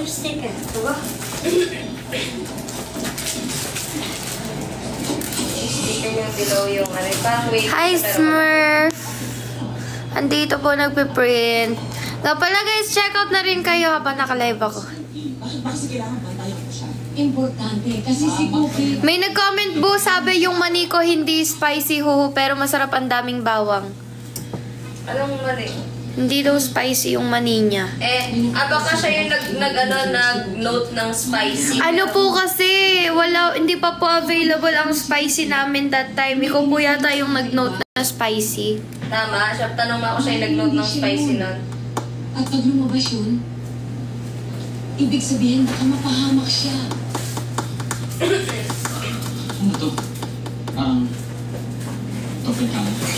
sticker. Diba? Sticker yung below yung ano. Hi, Smurf! Andito po nagpiprint. Nga pala guys, check out na rin kayo habang naka-live ako. Importante kasi si Cookie. May nag-comment po, sabi yung mani ko hindi spicy huhu pero masarap ang daming bawang. Anong mali? Hindi daw spicy yung mani niya. Baka siya yung nag-note ng spicy. Ano po kasi, hindi pa po available ang spicy namin that time. Ikaw po yata yung nag-note na spicy. Tama, tanong mo ako siya yung nag-note ng spicy nun. At pag lumabas yun, ibig sabihin baka mapahamak siya. Ano to? Parang doppelganger.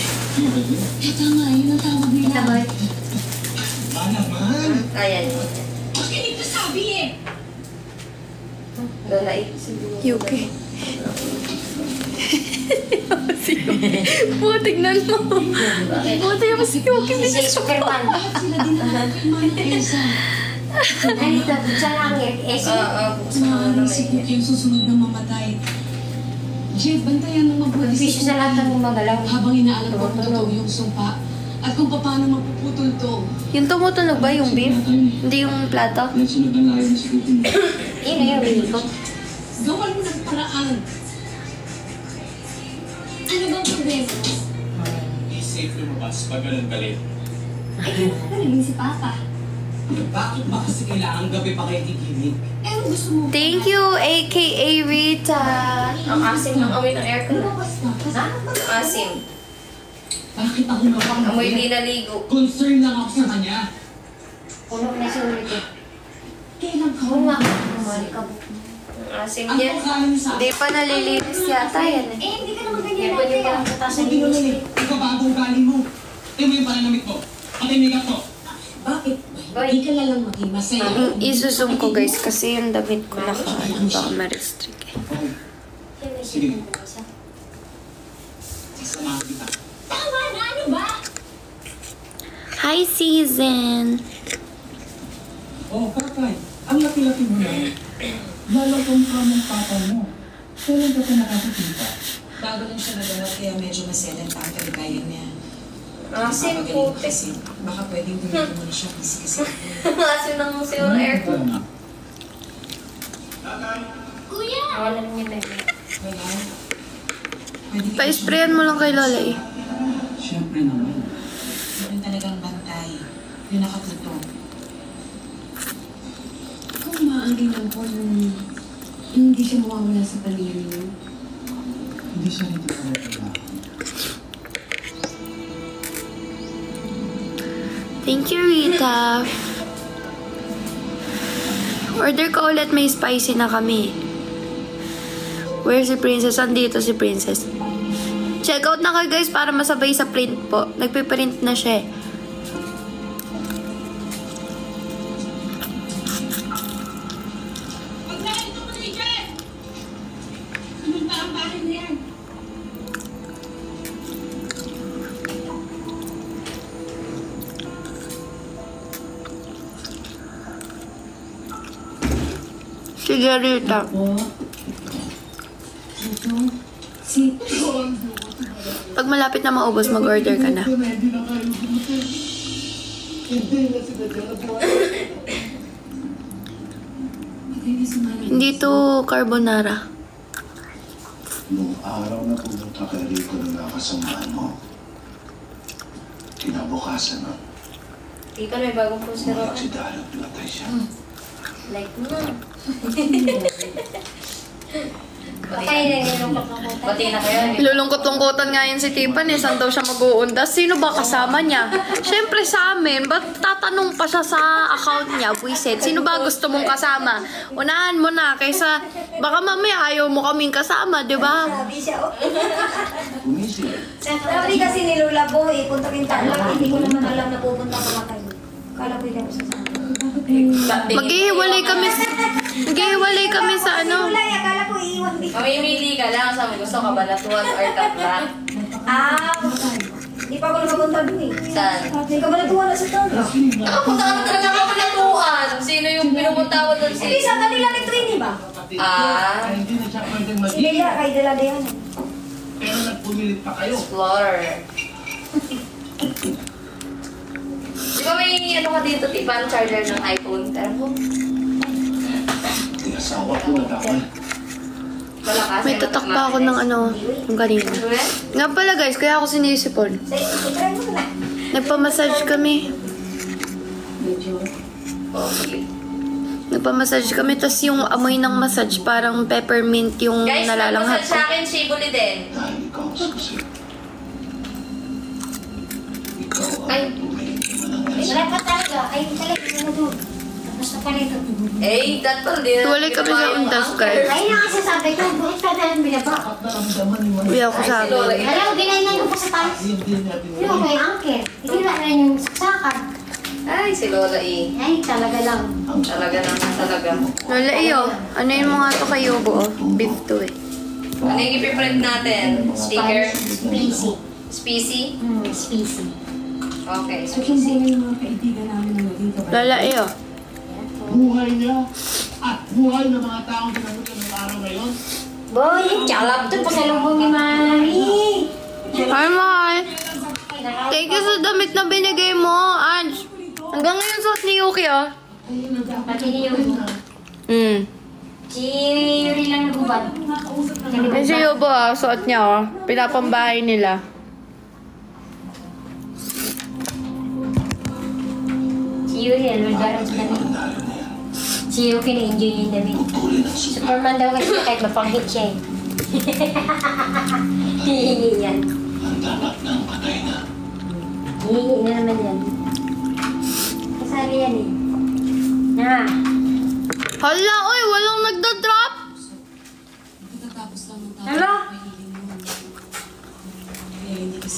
Tama, yun ang tawag nila. Naman! Ayan. Bakit hindi ko sabi eh? Lola, siguro. Yuki. Si Yuki. Tignan mo. Tignan mo si Yuki. Si Superman. Bakit sila din ang Manang Elsa? Ay, ito. Buksan lang eh. Buksan lang Maaaring si Cookie yung susunod na mamatay. Jeff, bantayan mo mabuti si Bisyo sa lahat ng magalaw. habang inaalam ko kung totoo yung sumpa at kung paano mapuputol to. Yung tumutunog ba yung beef? Hindi yung plato? Sunod ng layo na si Cookie mo. Yun na yung rin ko. Gawan mo ng paraan. Ano bang problema? Hindi safe lumabas pag ganun galit. Naging si Papa. Bakit ba kasi kailangan gabi pa kayo giginig? Eh, gusto mo? Thank you, aka Rita. Ang asim ng amoy ng aircon. Lumabas na. Ha? Ang asim. Bakit ako naman? Amoy di naligo. Concern lang ako sa kanya. Puno na siya ulit eh. Kailan ka? Oo nga. Umali ka po. Ang asim Ang yan. pagkain niyo sa Hindi pa nalilinis yata yan eh. Hindi ka naman ganyan Yan pa yung parang katasan Hindi niyo. naman eh. Ibabago galing mo. Tingnan mo yung pananamit mo. Pati makeup ko. Bakit? Hindi ka lang maging masaya. Isusum ko guys kasi yung damit ko baka ma-restrict eh. Sige. Sasamahan kita. Tama na, ano ba? Hi, Season! Oh, Kakay. Ang laki-laki mo na. Lalakong ka ng papa mo. Kailan ka pa nakakakita? Bago lang siya naganap kaya medyo masedent ang kaligayan niya. Asim po. Kasi baka pwedeng gumito mo na siya kasi. Ang asim ng museo ng aircon. Kuya! Wala lang yun eh. Wala. Pwede ka Pa-sprayan mo lang kay Lola eh. Siyempre naman. Meron talagang bantay. Yung nakatuto. Kung maaari lang po nung hindi siya mawawala sa paligid niyo. Hindi siya rito talaga. Thank you, Rita. Order ko ulit, may spicy na kami. Where's si Princess? Andito si Princess. Check out na kayo guys para masabay sa print po. Nagpiprint na siya eh. Pagkain ko mo dyan! Anong ba ang bahay na yan? Sige, Rita. Si... Pag malapit na maubos, mag-order ka na. Hindi to carbonara. Nung araw na pumunta kay Rico ng nakasamaan mo, kinabukasan nun, Dito may bagong poster mga ako. aksidala pinatay siya. Like mo. Pati na kayo. Lulungkot-lungkotan nga yun si Tipan eh. Saan daw siya mag-uundas? Sino ba kasama niya? Siyempre sa amin. Ba't tatanong pa siya sa account niya? Buisit. Sino ba gusto mong kasama? Unahan mo na. Kaysa baka mamaya ayaw mo kaming kasama, di ba? Sabi siya, oh. Umisip. Sabi kasi ni Lola Boy, punta Kintalag, hindi ko naman alam na pupunta ko na kayo. Kala ko hindi ako sasama. Maghihiwalay kami sa ano. Lola, akala ko iiwan dito. Mamimili ka lang sa gusto ka ba na tuwan or tatla? Hindi pa ako nakapunta dun eh. Saan? Hindi ka ba natuwa na sa tono? Nakapunta ka na talaga kabalatuan. Sino yung pumunta ako doon Hindi sa kanila ni Twinnie ba? Ah. Ay, hindi na siya pwedeng Si mag-iingat. Bella, kay Dela de yan. Pero nagpumilit pa kayo. Explorer. Di ba may ano ka dito, tipan charger ng iPhone? Pero mo, Yung asawa ko nagkakal. malakas. May tatak pa ako ng ano, yung kanina. Nga pala guys, kaya ako sinisipon. Try mo na. Nagpamassage kami. Okay. Nagpamassage kami, tas yung amoy ng massage parang peppermint yung Guys, nalalanghap nagmasal ko. sa akin, Shibuli din. Dahil ikaw ang susi. Ikaw Ay. ang tumingin ng Wala pa talaga. Ay, talaga. Ano doon? Tapos na pala ito. Eh, datol din. Tuwalay kami sa undas, guys. Ay, nakasasabi ko. Buhat ka na lang binaba. naramdaman ni Manny. Uwi ako sa Si Lola. amin. Alam, ginayin ko pa sa taas. Hindi natin Yung may angker. Hindi na rin yung saksakan. Ay, si Lola E. Ay, talaga lang. Talaga naman talaga. Lola iyo, ano yun mga to kayo buo? Beef to eh. Ano yung ipiprint natin? Sticker? Species. Species? Species. Okay, At species. hindi yung mga kaibigan namin na naging kabayan. Lola iyo. buhay niya at buhay ng mga taong ginamit ng araw ngayon. Boy, chalap to. Pasalubong ni Mami. Hi, mahal. Thank you sa damit na binigay mo, Ange. Hanggang ngayon suot ni Yuki, oh. Pati ni Yuri. Si Yuri lang nagubad. Yan si Yubo, ah. Suot niya, oh. Pinapambahay nila. Si Yuri, alwaldaran sa damit. Si Yuki na-enjoy yung damit. Superman daw kasi kahit mapang-hit siya eh. Hihingi yan. Ang dapat ng patay na. Hihingi na naman yan. Kasali yan eh. Na. Hala, oy, walang nagda-drop. Pagkatapos lang ng tao. Ano?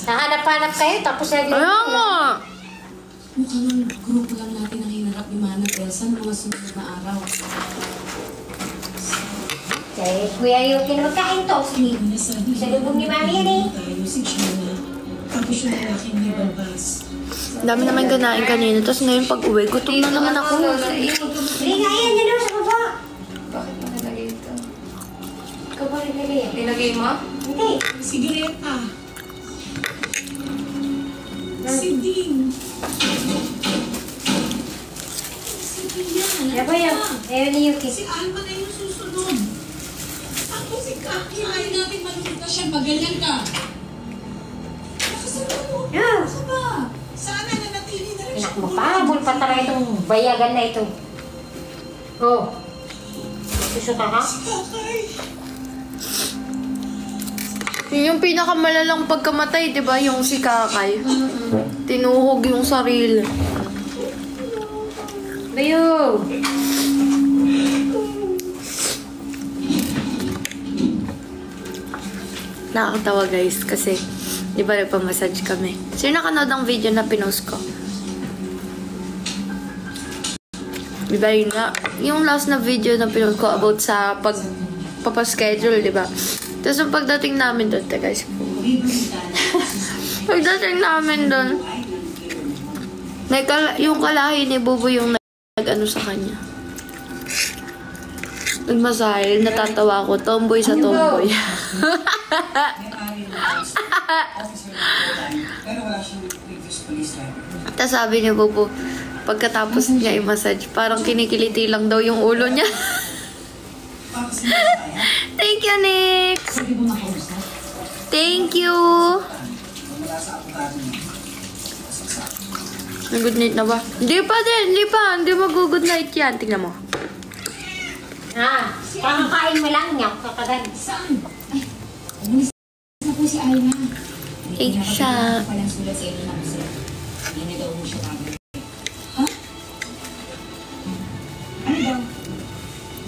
Nahanap-hanap kayo tapos lagi. Kaya nga. Mukhang grupo lang natin ang hinarap ni Mana at Elsa ng mga sumunod na araw. Eh, Kuya Yuki na magkain to. Sa lubong ni Mami yan eh. Si Gina. Tapos yung aking may balbas. Ang dami naman ganain kanina. Tapos ngayon pag uwi, gutom na naman ako. Hindi nga yan, yan sa baba. Bakit nakalagay ito? Ikaw ba nilagay yan? Nilagay mo? Hindi. Si Greta. Si Ding. Si Pia. Yan ba yan? Ayaw ni Yuki. Si Alma na yung susunod. Tapos si Kaki. Ayaw natin malungkot na siya, maganyan ka. Nakasabi mo. Yeah. Ano ba? Sana nanatili na rin siya. Anak mo, pahabol pa talaga itong bayagan na ito. Oh. Susuka ka? Si Kakay. Yun yung pinakamalalang pagkamatay, di ba? Yung si Kakay. Tinuhog yung sarili. Bayo! Nakakatawa guys kasi di ba nagpamassage kami. Sino nakanood ang video na pinost ko? Di ba yun nga? Yung last na video na pinost ko about sa papaschedule, di ba? Tapos yung pagdating namin doon, guys. Pagdating namin doon, yung kalahi ni Bubo yung nag-ano sa kanya. Nagmasahe, natatawa ko. Tomboy sa tomboy. Tapos sabi ni Bubo, pagkatapos niya i-massage, parang kinikiliti lang daw yung ulo niya. Thank you, Nick! Thank you! Good night na ba? Hindi pa din, hindi pa. Hindi mag-good night yan. Tingnan mo. Kakakain mo lang niya. Kakagad. Saan? Ay, umalis na po si Ayla. Eh, siya. Walang sulat sa inyo na kasi. Hindi na daw mo siya kagad. Ha? Ano daw?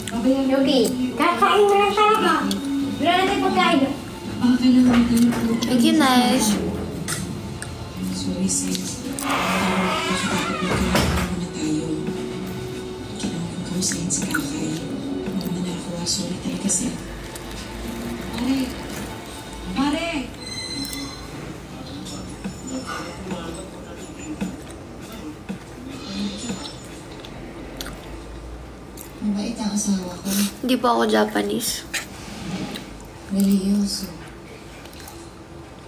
Babayan Yuki, kakain mo lang talaga. Wala natin pagkain. Baka kailangan natin yung Thank you, nice. Sorry, sis. Nakakapagod na kailangan na tayo. Kailangan kong kamusahin si Kakay. Mama na ako. Sorry talaga, sis. Pare! Pare! Mabait ang asawa ko. Hindi pa ako Japanese. Religyoso.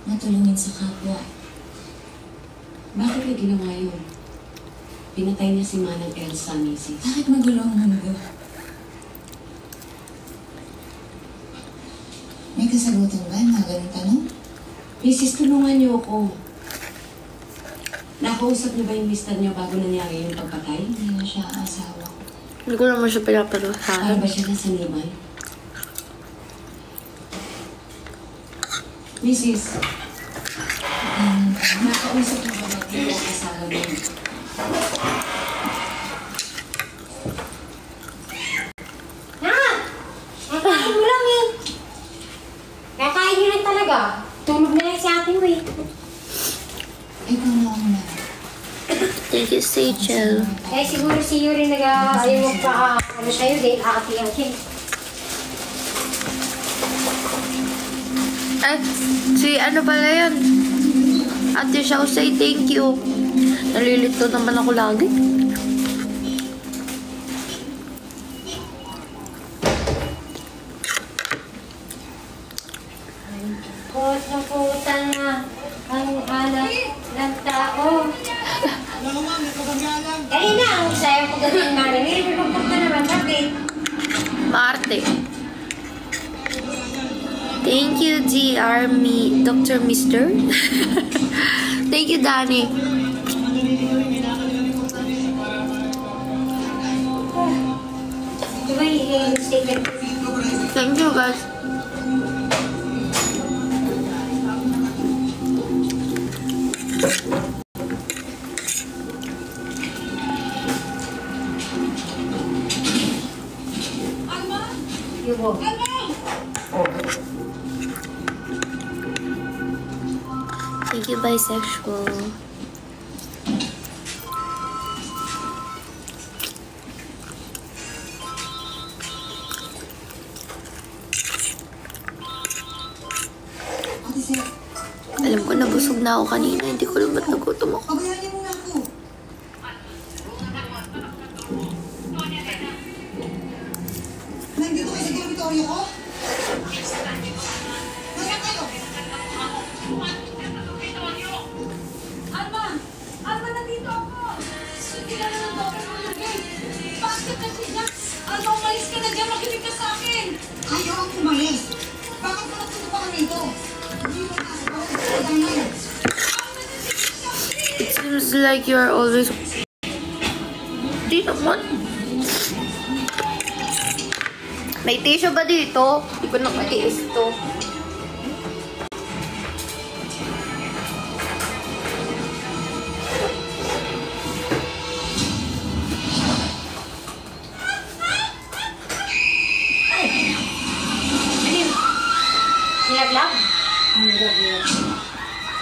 Matulungin sa kapwa. Bakit niya ginawa yun? Pinatay niya si Manang Elsa, Mrs. Bakit magulo ang mundo? May kasagutan ba na ganun tanong? Mrs., tulungan niyo ako. Nakausap niyo ba yung mister niyo bago nangyari yung pagpatay? Hindi na siya ang asawa ko. Hindi ko naman siya Para pinaparusahan. ba siya nasaniban? Mrs., nakausap niyo ba yung asawa niyo? Nakain mo lang eh. Nakain nyo lang talaga. Tulog na lang si ate mo eh. Ikaw na ang na. Thank you, Seychelle. Eh siguro si Yuri ayaw magpa-ano sa'yo din. Aati-ati. At si ano pala yan? Ate Xiao, say thank you. Nalilito naman ako lagi. Put na putan na ang anak ng tao. Dali na, ang sayo ko ganyan nga rin. Eh, pagpunta naman, bakit? Maarte. Thank you, Dr. Mister. Thank you, Danny. Diba yung statement? Thank you, guys. Yubo. Thank you, bisexual. Ate Sir, Alam ko, nabusog na ako kanina. Hindi ko alam ba't nagutom ako. pabayaan niyo muna ako. Nandito kayo sa dormitoryo ko? Nasaan kayo? Alma! Alma, nandito ako! Kilala ng doktor mo na gay. Bakit kasi dyan? Alma, umalis ka na dyan. Makinig ka sa akin. Ayaw ang umalis. Bakit mo nagpunta pa kami ito? Hindi mo na ako kailangan. It seems like you're always... Di naman. May tissue ba dito? Hindi ko na matiis to. Nilaglag? Nilaglag.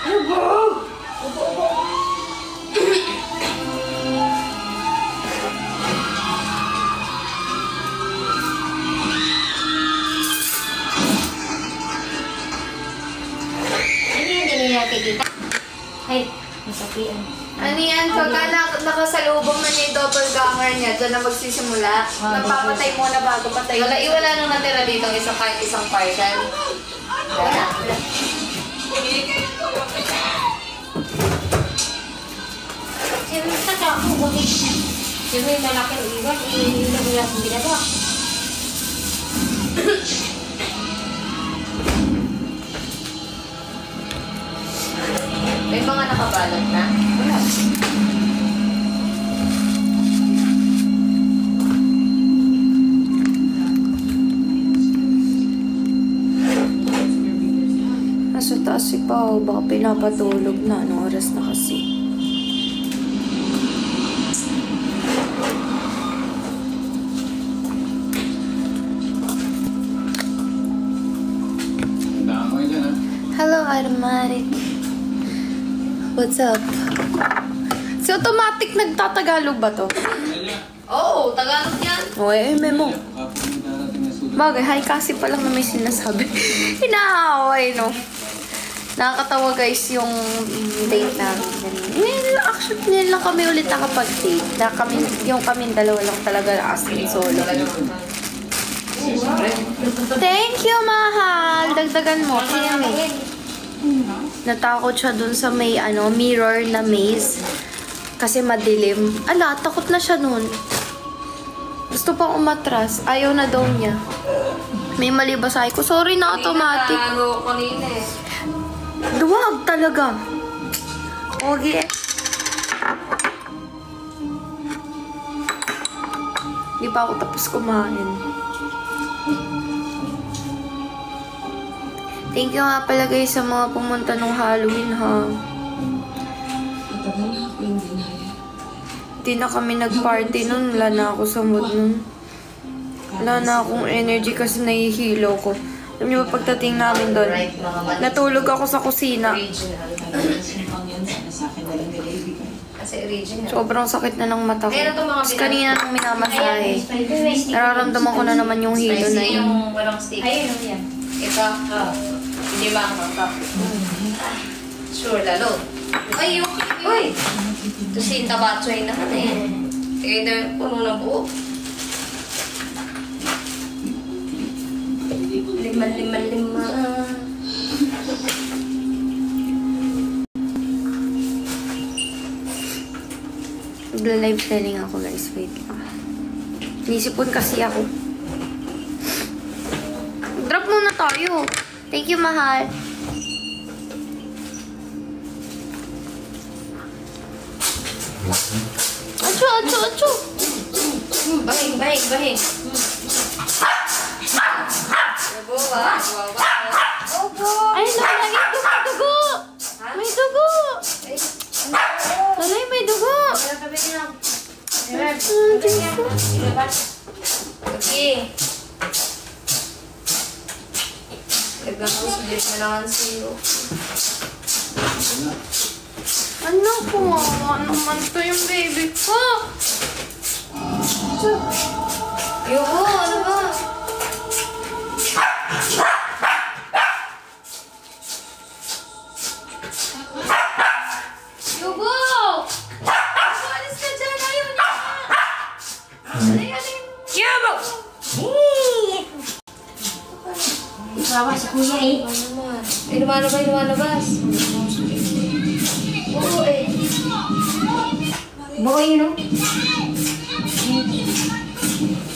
Ano ba? Ubo. Ano yan? Hindi nila nakikita? Ay, nasapian. Ano yan? Pagka nakasalubong na niya yung doppelganger niya, dyan na magsisimula. Magpapatay muna bago patay. Wala nang natira dito kahit isang partial. Wala. Siyempre, tata ako. Bakit? Siyempre, yung malaki ng iwan. Iilang ang ginagawa. May mga nakabalot na. Wala. Nasa taas si Pao. Baka pinapatulog na. Anong oras na kasi? Damay dyan, ha? Hello, Automatic. What's up? Si Automatic nagtatagalog ba to? Oo, Tagalog yan. O, memo. Kapag may darating na sulat. Bagay, hi kasi pa lang na may sinasabi. Inaaway, no? Nakakatawa guys yung date namin. Actually, ngayon lang kami ulit nakapag-date. Yung kami dalawa lang talaga as in solo. Thank you, mahal! Dagdagan mo. Kimi. Natakot siya dun sa may mirror na maze. Kasi madilim. Ala, takot na siya nun. Gusto pang umatras. Ayaw na daw niya. May mali ba sa ko? Sorry na automatic. Kanina eh. Duwag talaga. Okay. Di pa ako tapos kumain. Thank you nga pala guys sa mga pumunta nung Halloween ha. Matagal na ako yung dinaya. Hindi na kami nag-party nun. Wala na ako sa mood nun. Wala na akong energy kasi nahihilo ko. Alam niyo ba pagdating namin doon? Natulog ako sa kusina. Kasi original. Sobrang sakit na ng mata ko. Meron itong mga Tapos kanina nung minamasahe, nararamdaman ko na naman yung hilo na yun. Yung walang stick. Ayun, yan. Ito. Hindi ba ang mata? Sure, lalo. Ay, yung... Uy! Ito si Tabatsoy na eh. Kaya na puno ng buo. Lima. Live selling ako guys. Wait lang. Nisipon kasi ako. Drop muna tayo. Thank you, mahal. Acho. Bahing. Nabuwa. Ay, nalagay dugo. May dugo. Lalay, may dugo. Okay. Nagkakasulit na lang ang siyo. Ano po? Ano naman to yung baby ko? Ayoko, ano ba? Yugo! Alis ka dyan! Ayaw niya! Alin! Yugo! Wawa si kuya eh. Ano naman? Ay, lumalabas. Oo eh. Buko yun o.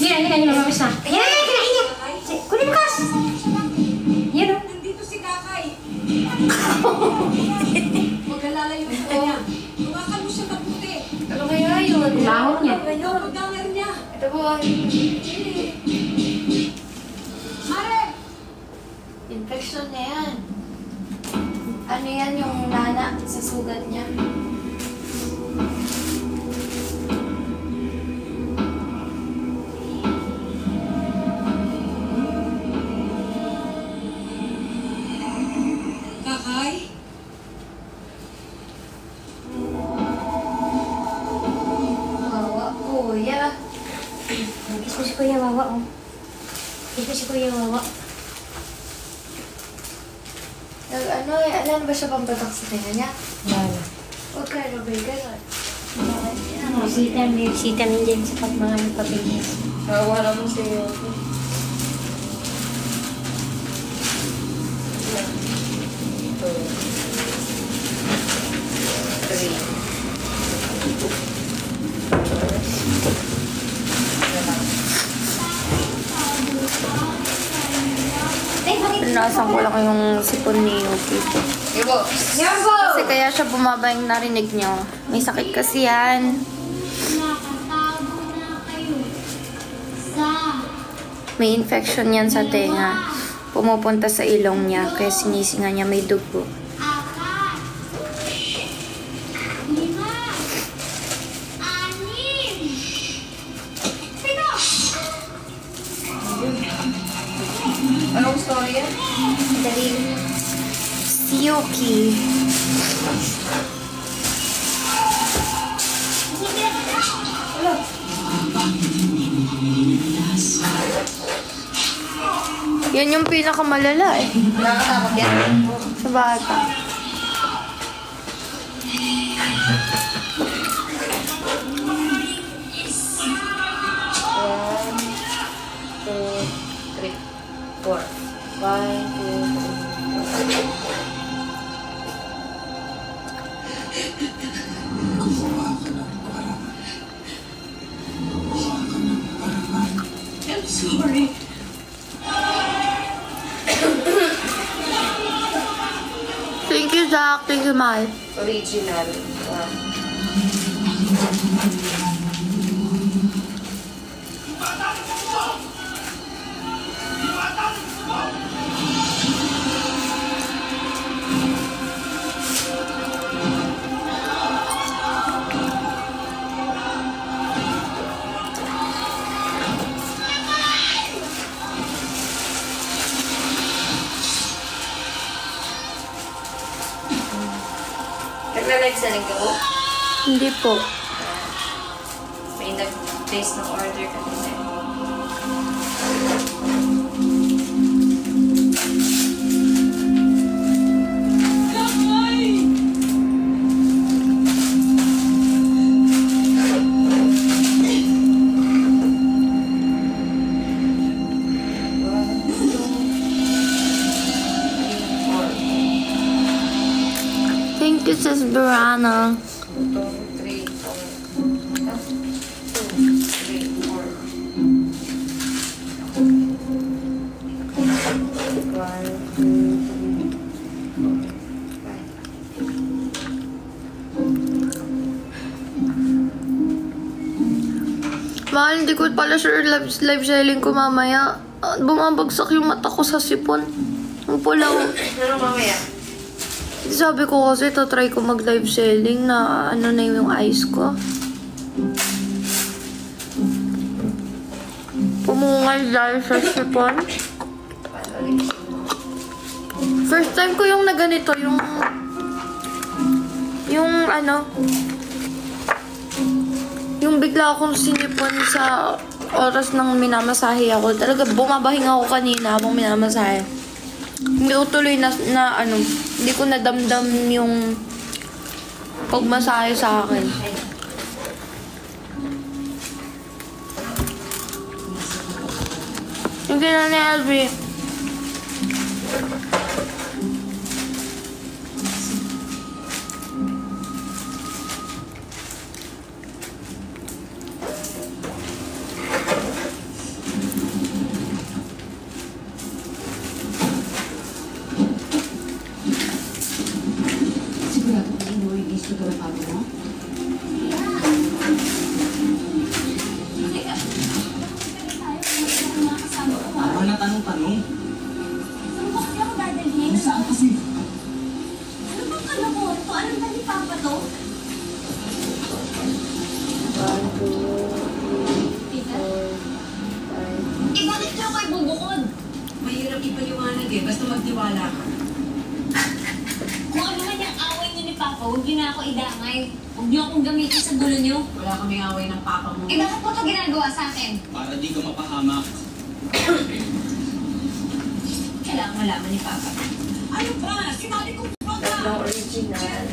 Yan, lumabas na. Yan. Kunin mo kas. Yan o. Nandito si Kakay. Mag-alala yung kanya. Tumakan mo siya mabuti. Ano kaya yun? Lahon niya. Pagdanger niya. Ito po. Mare! Infection na yan. Ano yan yung nana sa sugat niya? Kakay? Wawa, kuya. Kiss mo si kuya wawa o. Kiss mo si kuya wawa. Alam ba siya pampatak sa kanya niya? Wala. Huwag ka, Robay, gano'n. Sita min dyan sa mga nagpapilis. Wala mo siya. Pinasan ko lang yung sipon ni Yuki. Yugo! Kasi kaya siya bumaba yung narinig niyo. May sakit kasi yan. May infection yan sa tenga. Pumupunta sa ilong niya. Kaya sinisinga niya may dugo. Anong story yan? Si Yuki. Yan yung pinakamalala eh. Nakakatakot yan. Sa bata. One, two, three, four. 1, 2, 3, 4. Gumawa ka ng paraan. Gumawa ka ng paraan. I'm sorry. Thank you, Jack. Thank you, Mahal. Original. Wow. Nagla-live sa linggo? Hindi po. May nag-place ng order kanina. Thank you, Sis Verana. 2, 3, 4. 2, 3, 4. 1, 2, 3, 4, 5. Mahal, hindi ko pala sure live selling ko mamaya. Bumabagsak yung mata ko sa sipon. Ang pulaw. Ano mamaya? Sabi ko kasi, try ko mag-live selling na ano na yung eyes ko. Pumungal dahil sa sipon. First time ko yung na ganito, yung ano, yung bigla akong sinipon sa oras ng minamasahe ako. Talaga bumabahing ako kanina habang minamasahe. Hindi ko tuloy na ano, hindi ko nadamdam yung pagmasahe sa akin. Yung gina ni Elvie. Sigurado ka inuwi gusto ka ng papa mo? Parang na tanong-tanong. Saan mo kasi ako dadalhin? Saan kasi? Ano bang kalabon to? Anong dali papa to? 1, 2, 3, 4, 5. Eh bakit ka ako ibubukod? Mahirap ipaliwanag eh. Basta magtiwala ka. Kung ano man yung away niyo ni Papa, huwag niyo na ako idamay. Huwag niyo akong gamitin sa gulo niyo. Wala kaming away ng papa mo. Eh bakit mo ito ginagawa sa akin? Para di ka mapahamak. Kailangan malaman ni Papa. Ano ba? Sinabi ko ba ka? Tatlong original.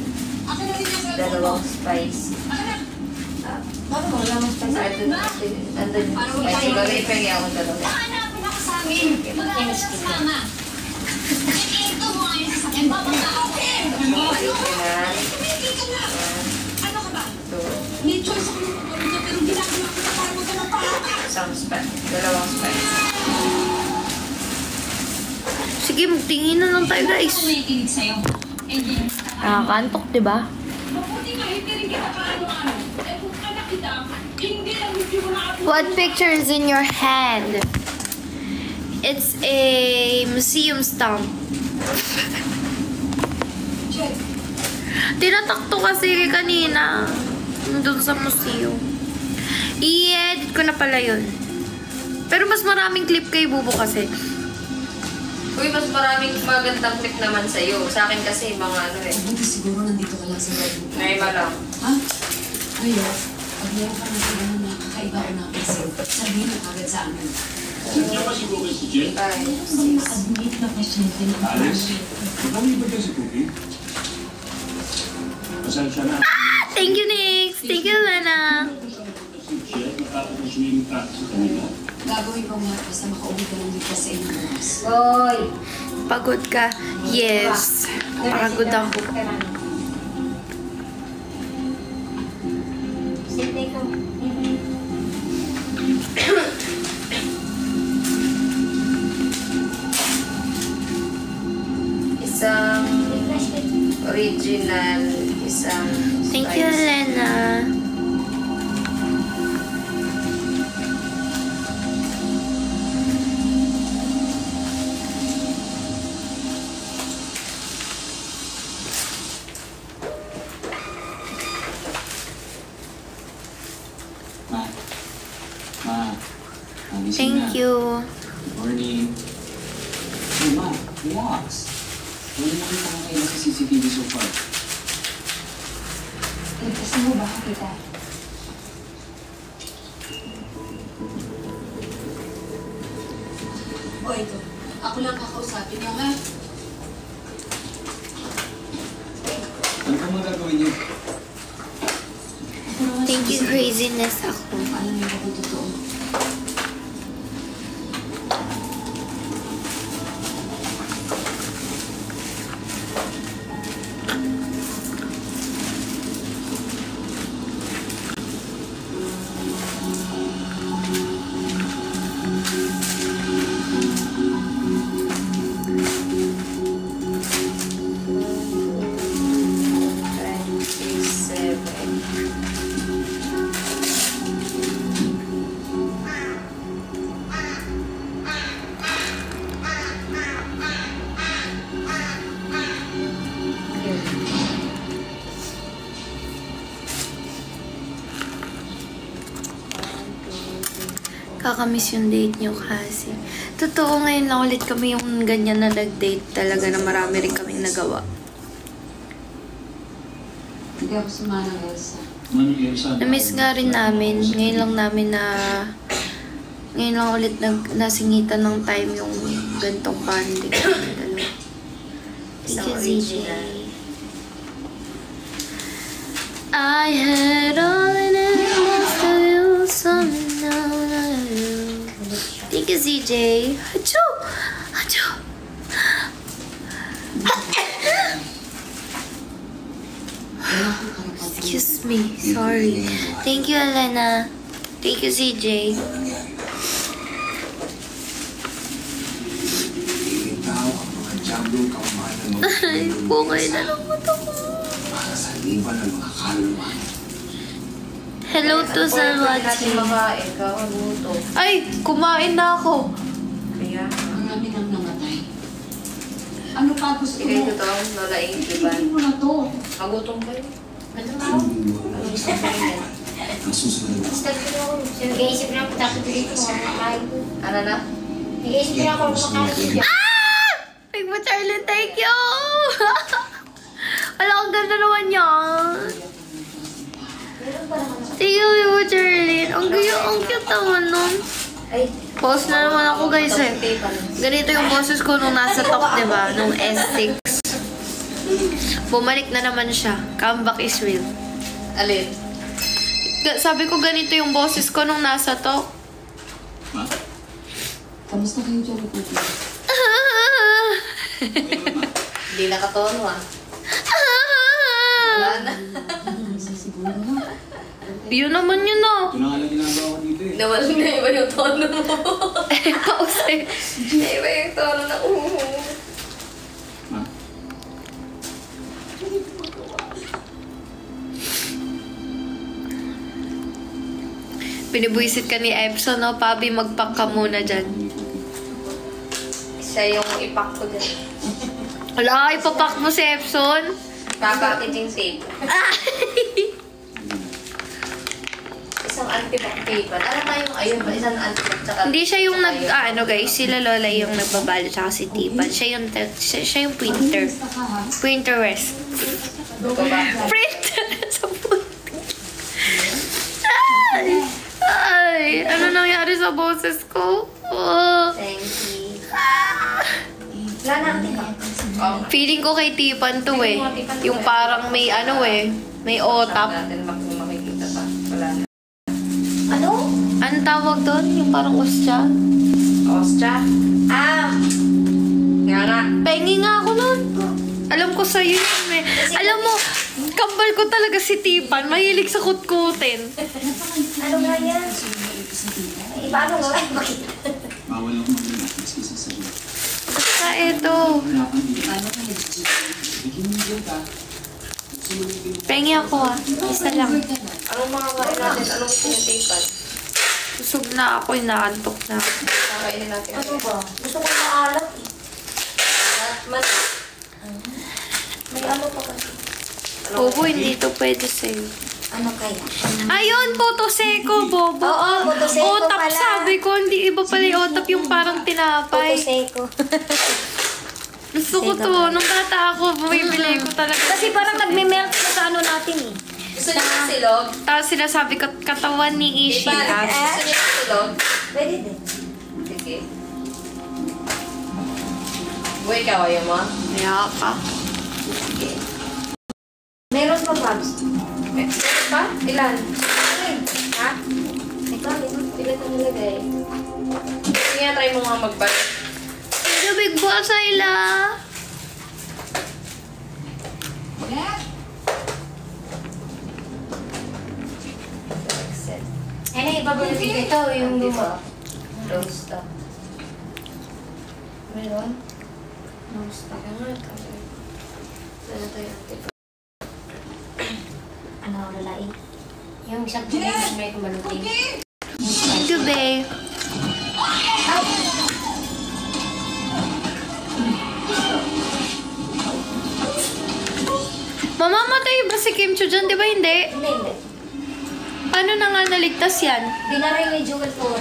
Akin na rin yung cellphone mo. Dalawang spice. Akin na. Paano mo wala mong spice? Andun yung Paano spice. tayo? Siguro ipagay ako dalawa. Hanapin ako sa amin. Mag-aaral sa mama. Ito mo ngayon sa akin. Bababa ako. Tatlong original. Tumigil ka na. Ano ka ba? 2. May choice ako ng pagkakas niya pero ginagawa ko na para mo ka ng papa. Isang spice. Dalawang spice. Sige, magtingin na lang tayo, guys. Ako may kinig sa'yo. Hindi. Nakakantok, diba? Mabuti nga hindi rin kita paano-ano. Eh kung anak kita, hindi lang hindi mo na ako. What picture is in your hand? It's a museum stamp. Tinatakto kasi kanina. Doon sa museum. I-edit ko na pala yun. Pero mas maraming clip kay Bubo kasi. Uy, mas maraming magandang clip naman sa'yo. Sa akin kasi mga ano eh. Buti siguro nandito ka lang sa loob. Naima lang. Ha? Ayaw. Pag meron ka na sila na kakaiba o napansin, sabihin mo agad sa amin. Nandiyan ba si Cookie si Jen? Admit na pasyente ng Alex? Nakalibat ka si Cookie? Pasensya na. Thank you, Nix. Thank you, Lena. Si Jen, matapos ang swimming practice sa kanila. Gagawin ko nga basta makauwi ka lang dito sa inyong bukas. Hoy! Pagod ka? Yes. Pagod ako. Sintay ka. Isang original, isang Thank you, spicy. Lena. Thank you. Good morning. Hey, Ma, relax. Wala nakita ko kayo sa CCTV so far. Ligtasin mo ba kita? O ito, ako lang kakausapin niyo, ha? Ano pa mga gagawin niyo? Ako naman Thank you, susunod. craziness ako. Alam niyo ba kung totoo? Kakamiss yung date nyo kasi. Totoo, ngayon lang ulit kami yung ganyan na nag-date talaga na marami rin kaming nagawa. Hindi ako sumama ng Elsa. Manong Elsa. Na-miss nga rin namin. Ngayon lang namin na... Ngayon lang ulit nasingitan ng time yung gantong bonding. Thank Isang you, original. ZJ. I had all in it most of you, something now that you. Thank you, ZJ. Achoo! Achoo! Wala akong karapatan. Excuse me. Sorry. Thank you, Elena. Thank you, ZJ. Ikaw ang mga jamblo kaumanan mo. Ay, bungay na lang mata ko. Para sa liban ng mga kaluluwa. Hello to Pwede Salwati. natin makain ka, maluto. Ay, kumain na ako. Kaya, Marami nang namatay. Ano pa gusto ibigay ko mo? to, Lola Intiban. Tigil mo na to. Magutom kayo. Ano ba ako? Ano gusto mo kainin? Ang susunod na. Basta ko ako. Nag-iisip na ako tapos dito ko makakain ko. Ano na? Nag-iisip na ako makakain ko. Big Mo Charlene, thank you! Wala, ang ganda naman yan. Thank you, Big Mo Charlene. Ang cute naman nun. Ay, Pause na naman ako, guys, eh. Ganito yung boses ko nung nasa top, diba? Nung S6. Bumalik na naman siya. Comeback is real. alin? Sabi ko ganito yung boses ko nung nasa top. Ma? Kamusta kayo dyan, Cookie? Hindi nakatono ah. Wala na. Siguro ha? Yun naman yun, oh. Ito na nga lang ginagawa ko dito eh. Nawala na iba yung tono mo. Pause eh. Iba yung tono na Ma? Pinibwisit ka ni Epson, no? Pabi, magpack ka muna dyan. Siya yung ipak ko dyan. Wala, ipapak mo si Epson. Packaging safe. Isang antibacterial. Ano ba yung ayun ba? Isang antibacterial. Tsaka Hindi siya yung ano guys, sila Lola yung nagbabalo tsaka si Tipan. Siya yung printer. Kamusta ka ha? Printerest. Baba. Printer! Sa puti. Ay! nangyari sa boses ko. Oh. Thank you. Wala na, tika. Feeling ko kay Tipan to eh. Yung parang may ano eh. May otap. natin makikita pa. Wala na. Ano? Anong tawag doon? Yung parang ostya? Ostra? Nga. Pengi nga ako nun. Alam ko sa'yo yun eh. Alam mo, kambal ko talaga si Tipan. Mahilig sa kutkutin. Ano nga yan? Eh, paano nga? Bakit? Bawal ako mag-relax kasi sa sarili. Basta eto. Pengi ako ah. Isa lang. Anong mga kain natin? Anong pinatipan? Busog na ako, inaantok na. Kakainin natin. Ano ba? Gusto ko maalat eh. May ano pa kasi. Bobo, hindi to pwede sa'yo. Ano kaya? Ayun, Potoseko, Bobo. Oo, Potoseko Otap pala. sabi ko, hindi iba pala yung otap yung parang tinapay. Potoseko. Gusto ko to. Nung bata ako, bumibili ko talaga. Kasi parang nagme-melt na sa ano natin eh. Gusto niyo ng silog? Tapos sinasabi ko, katawan ni Ishi. Diba? Gusto niyo ng silog? Pwede din. Sige. Buhay ka, ayaw mo? Kaya ka. Sige. Meron pa, Pabs. Meron pa? Ilan? Ha? Ikaw. Ilan ang nilagay? Sige nga, try mo nga magbalik. Big boss, Ayla. Ano yung ipabulit ito? Yung luma. Rose top. Meron? Rose top. Kaya nga, kaya. Ano tayo? Ano ang lalaki? Yung isang tunay na may kumalutin. Thank you, babe. Mamamatay ba si Kim Cho dyan? Di ba hindi? Hindi, hindi. Paano na nga naligtas yan? Dinaray ni Jewel po.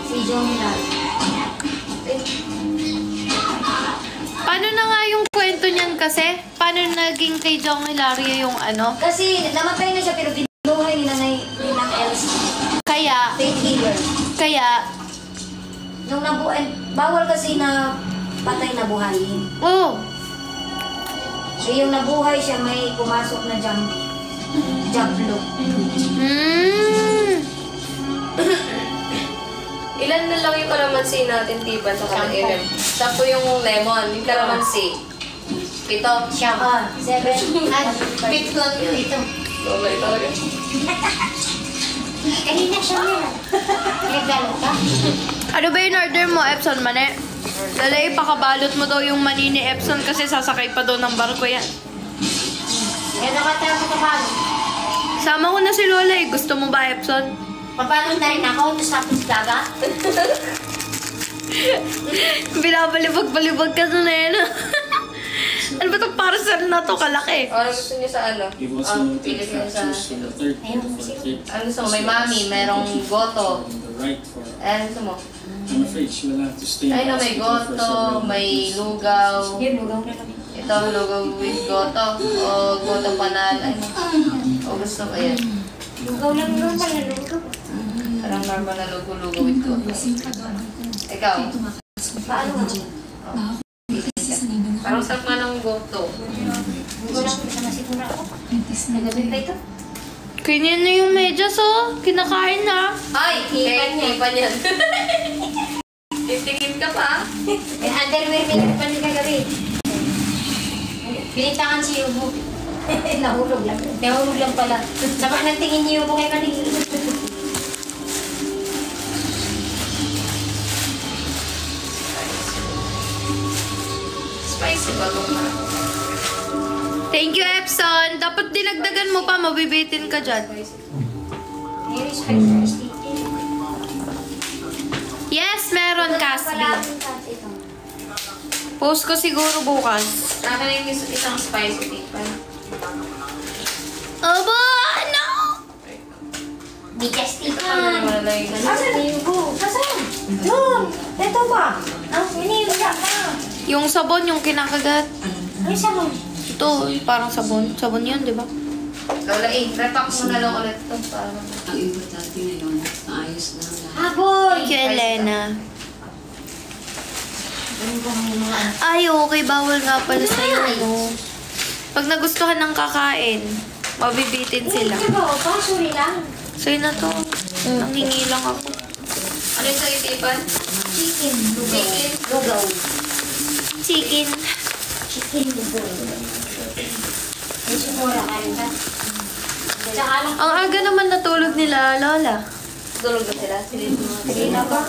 Si Johnny Ral. Paano na nga yung kwento niyan kasi? Paano naging kay Jong Hilario yung ano? Kasi namatay na siya pero binuhay ni Nanay ng Elsie. Kaya, Faith healer. kaya, Nung nabuhay, bawal kasi na patay na buhayin. oh, Eh, yung nabuhay siya, may pumasok na jump loop. Ilan na lang yung kalamansi natin, Tipan, sa Sampo. kalaman? 10 yung lemon, yung kalamansi. 7. Siya ka. 7. At 5 lang yun ito. Babay talaga. Kanina siya nila. Nagdalo ka? ano ba yung order mo, Epson, mane? Lalay, pakabalot mo daw yung mani ni Epson kasi sasakay pa daw ng barko yan. Kaya nakataya ko kapalo. Sama ko na si Lola eh. Gusto mo ba, Epson? Papalo na rin ako, tapos dagat. Binabalibag-balibag ka na yan. Ano ba itong parcel na to kalaki? Ano gusto niyo sa ano? Give us no Pili niyo sa... Ayun, sige. Ano gusto mo? May mami, merong goto. On the right for... Ano gusto mo? I'm afraid she will have to stay. Ay no, may goto, may lugaw. Yun, lugaw na lang. Ito, lugaw with goto. O goto panal. Ano? O gusto ko yan. Lugaw lang normal na lugaw. Parang normal na lugaw with goto. Ikaw? Paano nga? Parang sarap nga ng goto. Lugaw lang, isa masigura ako. Nagabi pa ito? Ganyan na yung medyas oh. Kinakain na. Ay! Hipan yan. Titingin ka pa. Eh, underwear nila pa ni kagabi. Pinintakan si Yubo. Nahulog lang. Nahulog lang pala. Sabak nang tingin ni Yubo kay kanina. Spicy ba ito? Thank you, Epson. Dapat dinagdagan mo pa. Mabibitin ka dyan. May respect for Steve. Yes, meron, Casby. Wala akong cut ito. Post ko siguro bukas. Akin na yung isang spicy tipan. Aba, no! Di just ito. Wala lang yung... Asan ni Yubo? Asan? Yun! Ito ba? Ang iniiyak ka. Yung sabon, yung kinakagat. Ano siya mo? Ito, parang sabon. Sabon yun, di ba? Lola, repack mo na lang ulit ito. Para... Ang importante ngayon, maayos Tapos na. Habol! Thank you, Elena. Ay, okay. Bawal nga pala sa'yo, no? Pag nagustuhan ng kakain, mabibitin sila. Ito ba? Sorry lang. Sa'yo na to. Nanghingi lang ako. Ano yung sa'yo, Tipan? Chicken. Lugaw. Chicken. Chicken lugaw. May sumura ka rin ba? Tsaka lang. Ang aga naman natulog nila, Lola. Tulog na sila. Sige na ba?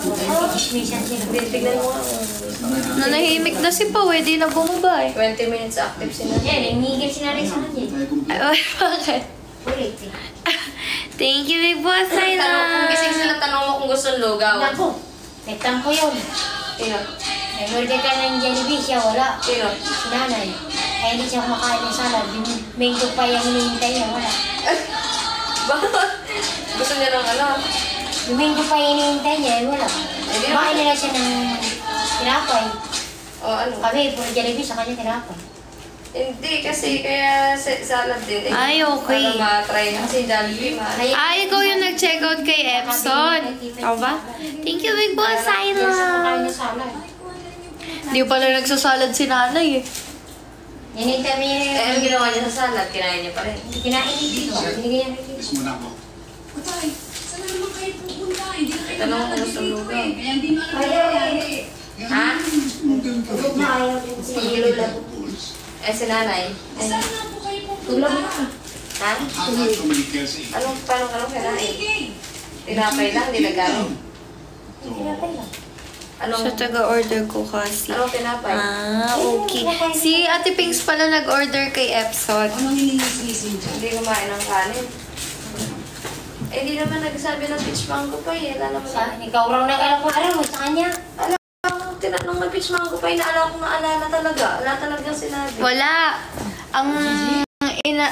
Chismisan sila. Tignan mo nga. Nanahimik na si Pao, di na bumaba eh. 20 minutes active sila. Yan, nangyigil si nanay sa kanya. Ay, bakit? Ulit eh. Thank you, Big Boss Tanong, kung Ayla. gising sila, tanong mo kung gusto ng lugaw. Naku, nagtampo yun. Sino? Nag-order ka ng Jollibee, siya wala. Sino? Si nanay. Kaya hindi siya kumakain ng salad. Mango pa yung hinihintay niya, wala. Bakit? Gusto niya ng ano? Yung mango pa yung hinihintay niya, wala. Hindi Kumain nila siya ng tinapay. O ano? Kami, puro Jollibee, sa kanya tinapay. Hindi, kasi kaya salad din. Ay, okay. Para ma-try niya. Kasi Jollibee, Ay, ikaw yung nag-check out kay Epson. Ikaw ba? Thank you, Big Boss Kumakain Ayla. ng salad. Hindi pala nagsasalad si nanay eh. Hinihintay mo Eh, ano yun. ginawa niya sa salad? Kinain niya pa rin. Kinain dito. Binigyan niya dito. Kiss muna ako. Patay, saan na naman kayo pupunta? Hindi na kayo Tanong kung gusto ng dito lugaw. eh. Kaya hindi na alam Ayaw, nangyayari. Ha? Huwag na ayaw din si Lola. Eh, si nanay. Saan na po kayo pupunta? Tulog na. Ha? Paano kinain? Tinapay lang, hindi nagano. Tinapay lang. Anong, Siya taga-order ko kasi. anong tinapay? Ah, okay. Si Ate Pinks pala nag-order kay Epson. Anong hinihilis-lisin dyan? Hindi kumain ng kanin. Eh, di naman nagsabi ng peach mango pie. Alam mo na. Ikaw raw nag-alam ko araw sa kanya. Tinanong ng peach mango pie, naalala ko naalala talaga. Wala talagang sinabi. Wala.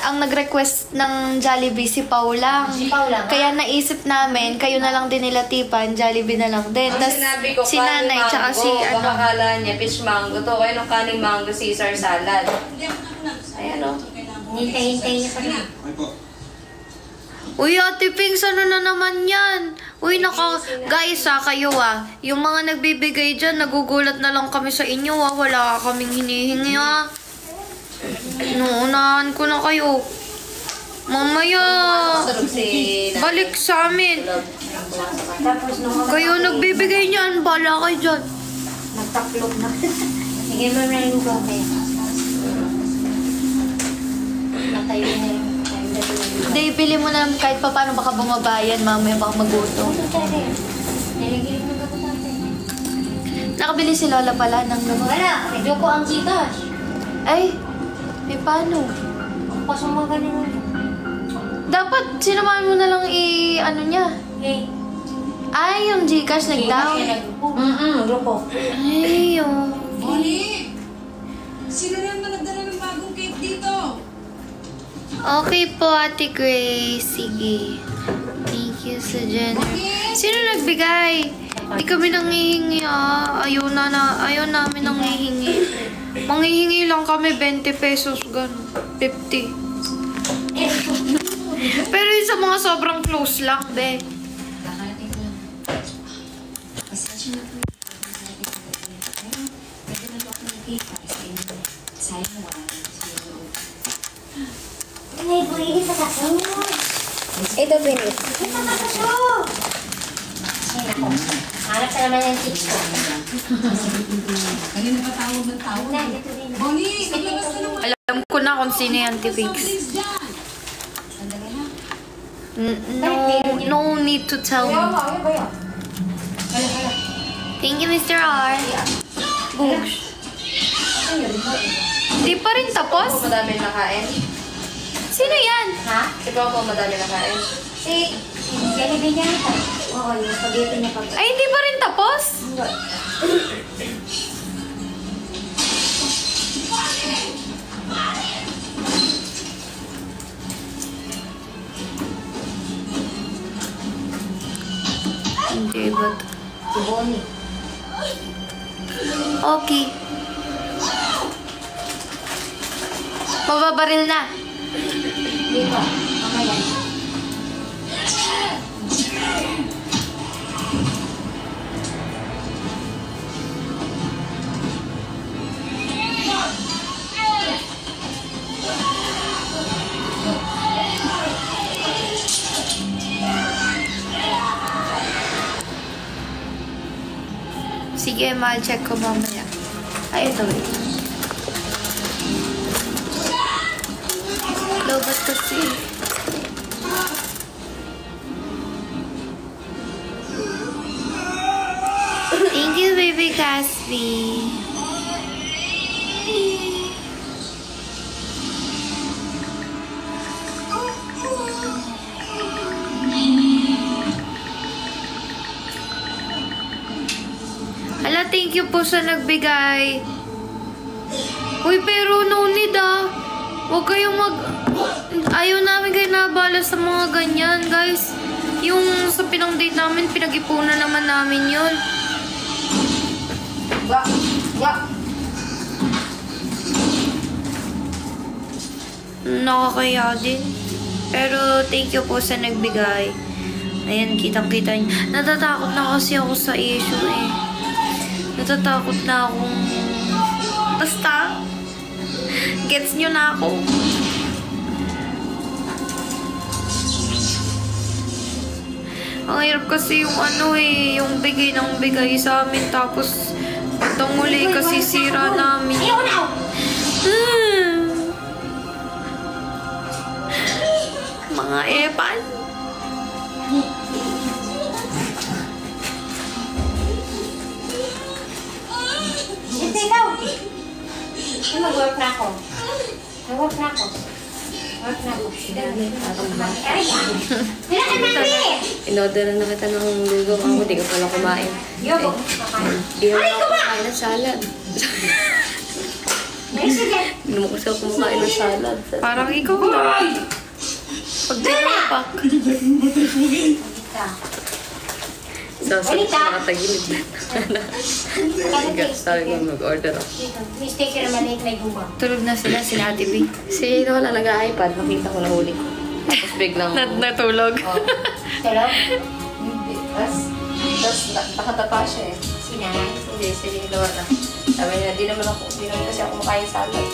Ang nag-request ng Jollibee si Pao lang. Si Pao lang, Kaya naisip namin, kayo na lang din nila tipan, Jollibee na lang din. Ang Tas sinabi ko, si kaning nanay, mango, tsaka si baka ano. kala niya peach mango to. Kaya nung kaning mango, Caesar salad. Ayan o. Hintay-hintay niya pa rin. Ay po. Uy, Ate Pinks, ano na naman yan? Uy, guys kayo yung mga nagbibigay dyan, nagugulat na lang kami sa inyo wala kaming hinihingi Nuunahan ko na kayo. Mamaya, Sarap si balik sa amin. Tapos nung Kayo nagbibigay niyan, bala kayo dyan. nagtaklog na. Sige mo na yung lugaw kaya. Natayo na yung Hindi, pili mo na kahit pa paano baka bumabayan, mamaya baka magutom. Nilagyan mo na ba natin? Nakabili si Lola pala ng gamot. Wala, medyo ko ang Gcash. Ay, may paano? Pasok mo ganun. Dapat sinamahan mo na lang ano niya. Okay. Ay, yung Gcash nag-down. Grupo. Ay, okay. Molly! Sino na naman nagdala ng bagong cake dito? Okay po, Ate Grace. Sige. Thank you sa generous. Sino nagbigay? Hindi kami nangihingi Ayaw namin nangihingi. Manghihingi lang kami 20 pesos, ganun. 50. Pero yung sa mga sobrang close lang, be. Kakarating ko lang. Pasensya na po. Pero pwede na po ako mag-cake para sa inyo. Sayang wala na sa loob. Ay, buhay sa kaso. Ito, Pinis. Ito na kaso. Ay, nako. Hanap sa naman yung chicks ko. Kanina pa tawag ng tawag. Na, ito din. Molly, naglabas ka ng Alam ko na kung sino yung Ate Pinks. somethings dyan. Sandali ha. No need to tell me. Thank you, Mr. R. Boosh. Di pa rin tapos? Madami nakain. Sino yan? Ha? Si Papa, madami nakain. Si Jollibee niya ito. Oo, yung spaghetti niya pag... Ay, hindi pa rin tapos? Hindi ba ito? Si Bonnie. Okay. Mababaril na. Dito. Mamaya. Sige, mahal, check ko mamaya. Ay, ito eh. Lobat kasi. Thank you, baby Caspi. Hala, thank you po sa nagbigay. Uy, pero no need ah. Huwag kayong Ayaw namin kayo nabala sa mga ganyan, guys. Yung sa pinang-date namin, pinag-ipunan naman namin yun. Nakakaya din. Pero thank you po sa nagbigay. Ayan, kitang-kita niyo. Natatakot na kasi ako sa issue eh. Natatakot na akong... Basta, gets nyo na ako. Ang hirap kasi yung ano eh, yung bigay ng bigay sa amin. Tapos, itong uli kasi sira namin. Mga epan. Hindi ikaw. Mag-work na ako. Mag-work na ako. Work na ako. Wala ka mami! In-order na kita ng lugaw ako, di ka pala kumain. Yobo. Di ako kumain ng salad. Hindi mo kasi ako kumakain ng salad. Parang ikaw na. Pag dinapak. So, nakatagilid na. Sabi ko mag-order ako. Mistake ka naman na may gumba. Tulog na sila, sila Ate B. Si wala nag-iPad, nakita ko na huli ko. Tapos biglang... Natulog. Hello? Tapos nakatapa siya eh. Sinanay? Hindi, si Lola. Sabi niya, di naman kasi ako kumakain salad.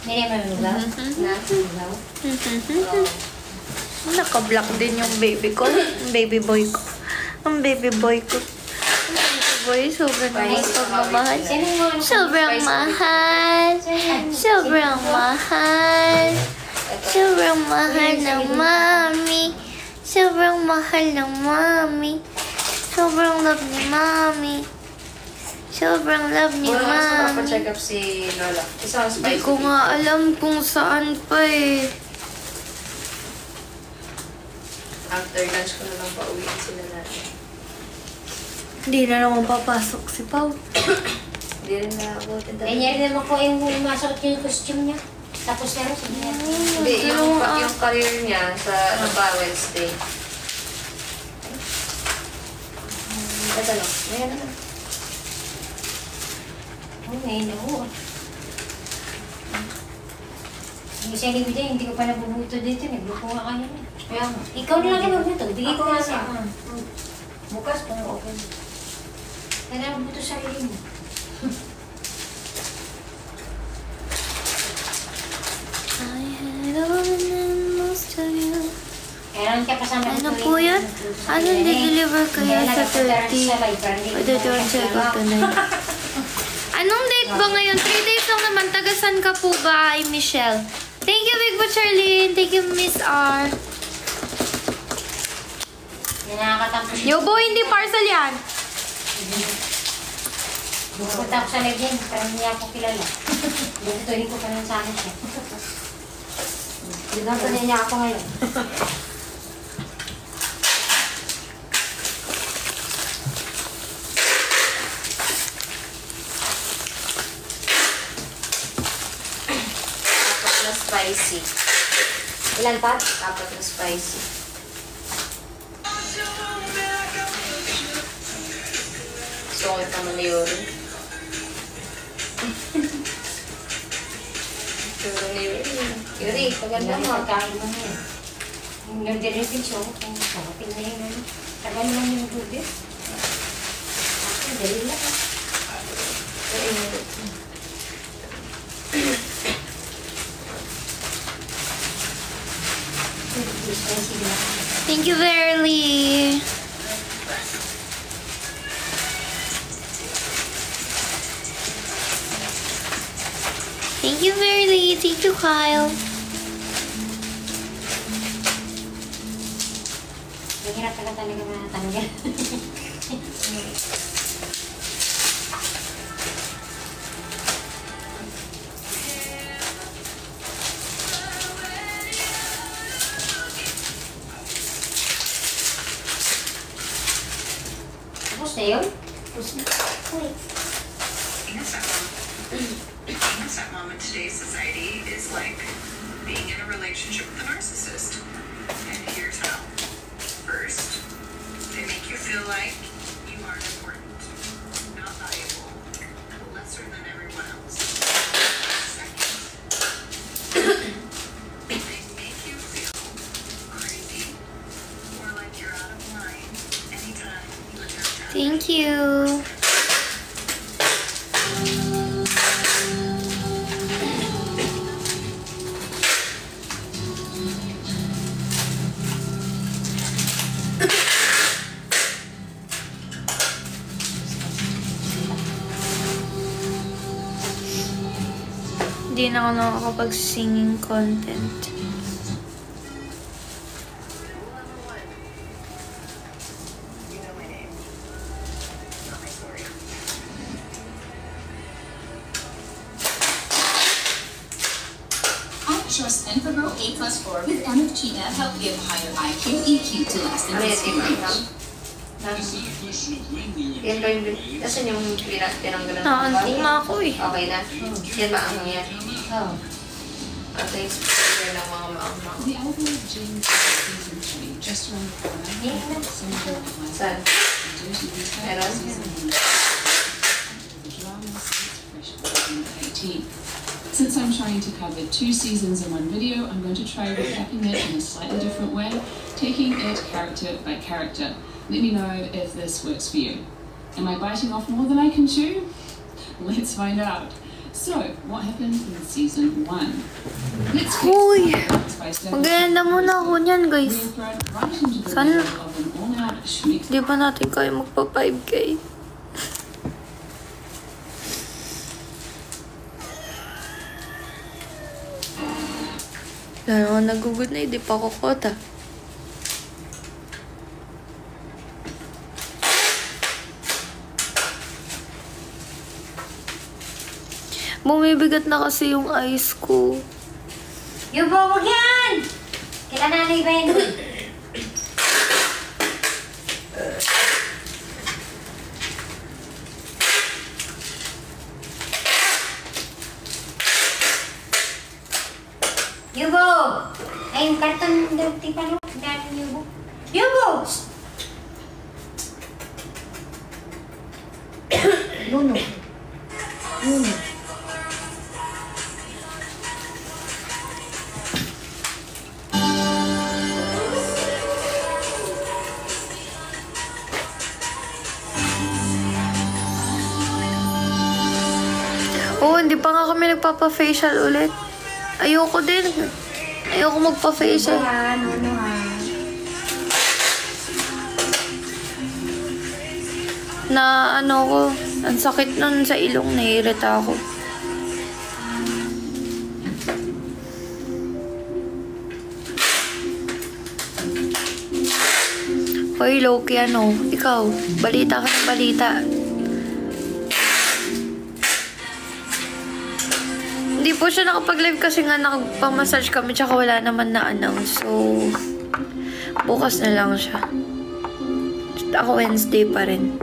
Hindi naman lugaw? Na? Lugaw? Naka-block din yung baby ko. Yung baby boy ko. Ang baby boy ko. Ang baby boy, sobrang naman pagmamahal. Sobrang mahal. Sobrang mahal. Sobrang mahal ng mami. Sobrang mahal ng mami. Sobrang love ni mami. Sobrang love ni Wala mas mami. makapacheck up si Lola. Isang Hindi spicy. ko nga alam kung saan pa eh. After lunch ko na lang pauwiin sila natin. Hindi na naman papasok si Pao. Hindi rin na ako. Ganyan naman ko yung masakot yung costume niya. Tapos na rin, sabi niya. Hindi, yung career niya sa ano ba, Wednesday. Ito no, ngayon na. Oo, ngayon na oo. Hindi siya libigay, hindi ko pa nabubuto dito. Nagbuko nga kanina. Kaya nga. Ikaw na lang yung magbuto. Bigay ko nga siya. Bukas kung okay. Kaya nabuto sa sarili mo. I had all the most of you. Kaya naman siya kasama Ano dito po rin. yan? Anong di-deliver kayo sa 30? Pwede doon check up tonight. Anong date ba ngayon? 3 days lang naman. Tagasan ka po ba, ay Michelle? Thank you, Big Butch Charlene. Thank you, Miss R. Yan nakakatapos. Yobo, hindi parcel yan. Bukunta ako sa legend. Pero hindi ako kilala. Bukutuhin ko pa rin sa akin siya. Bigyan pa niya ako ngayon. Apat na spicy. Ilan pa? Apat na spicy. Sungit naman ni Yuri. Yuri, paganda Ganda mo. mo. Kain mo niya. Nag-delivery siya. Kung kapit na yun. Ano. Tagal naman yung gubit. Ako, dali lang. Thank you, Verly. Thank you, Verly. Thank you, Kyle. Mahirap ka talaga matanggal. Tapos na yun? Tapos na. Uy. Being a stepmom in today's society is like being in a relationship with a narcissist. And here's how. First, they make you feel like you aren't important, not valuable, lesser than everyone else. Second, they make you feel crazy or like you're out of line anytime you attempt to. Thank you. Hindi na ako nakakapag-singing content. Just Enfagrow A+4 with MFG to help give higher IQ, EQ to lasting experience. Yan ba yung... Kasi yung tinanggalan ng Naantok na ako eh. Okay na. Yan ba ang yan? Oh. Okay, speaker ng mga maang-maang. The album of James season 3 just around the corner. Some of the Saan? Meron? the drama stays fresh for 2018. Since I'm trying to cover 2 seasons in one video, I'm going to try recapping it in a slightly different way, taking it character by character. Let me know if this works for you. Am I biting off more than I can chew? Let's find out. So, what happened in season 1? Let's get Uy! started by stepping Maganda muna ako niyan, guys. right into the Sana- middle of an all-out schmick. Di ba natin kaya magpa 5K? Wala naman nagugod na, hindi pa ako kota. Bumibigat na kasi yung eyes ko. Yubo, wag yan! Kila nanay ba yun? Yubo! Ay, yung karton dirty pa no? Dahil Yubo. Yubo! Luno. Luno. Oo, hindi pa nga kami nagpapa-facial ulit. Ayoko din. Ayoko magpa-facial. Ano ha? Na ano ko, ang sakit nun sa ilong, naiirita ako. Hoy, Loki, ano? Ikaw, balita ka ng balita. Hindi po siya nakapag-live kasi nga nakapamassage kami tsaka wala naman na-announce. So, bukas na lang siya. Ako Wednesday pa rin.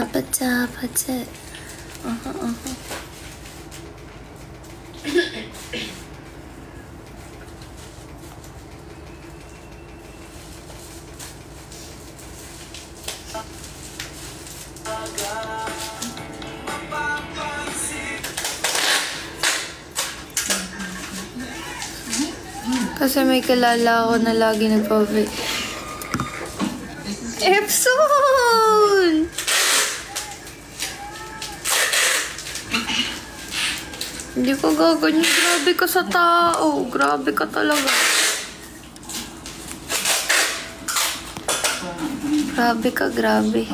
Pata. Kasi may kilala ako na lagi nagpa-vape. Epson! Hindi ko gaganyan. Grabe ka sa tao. Grabe ka talaga. Grabe ka, grabe.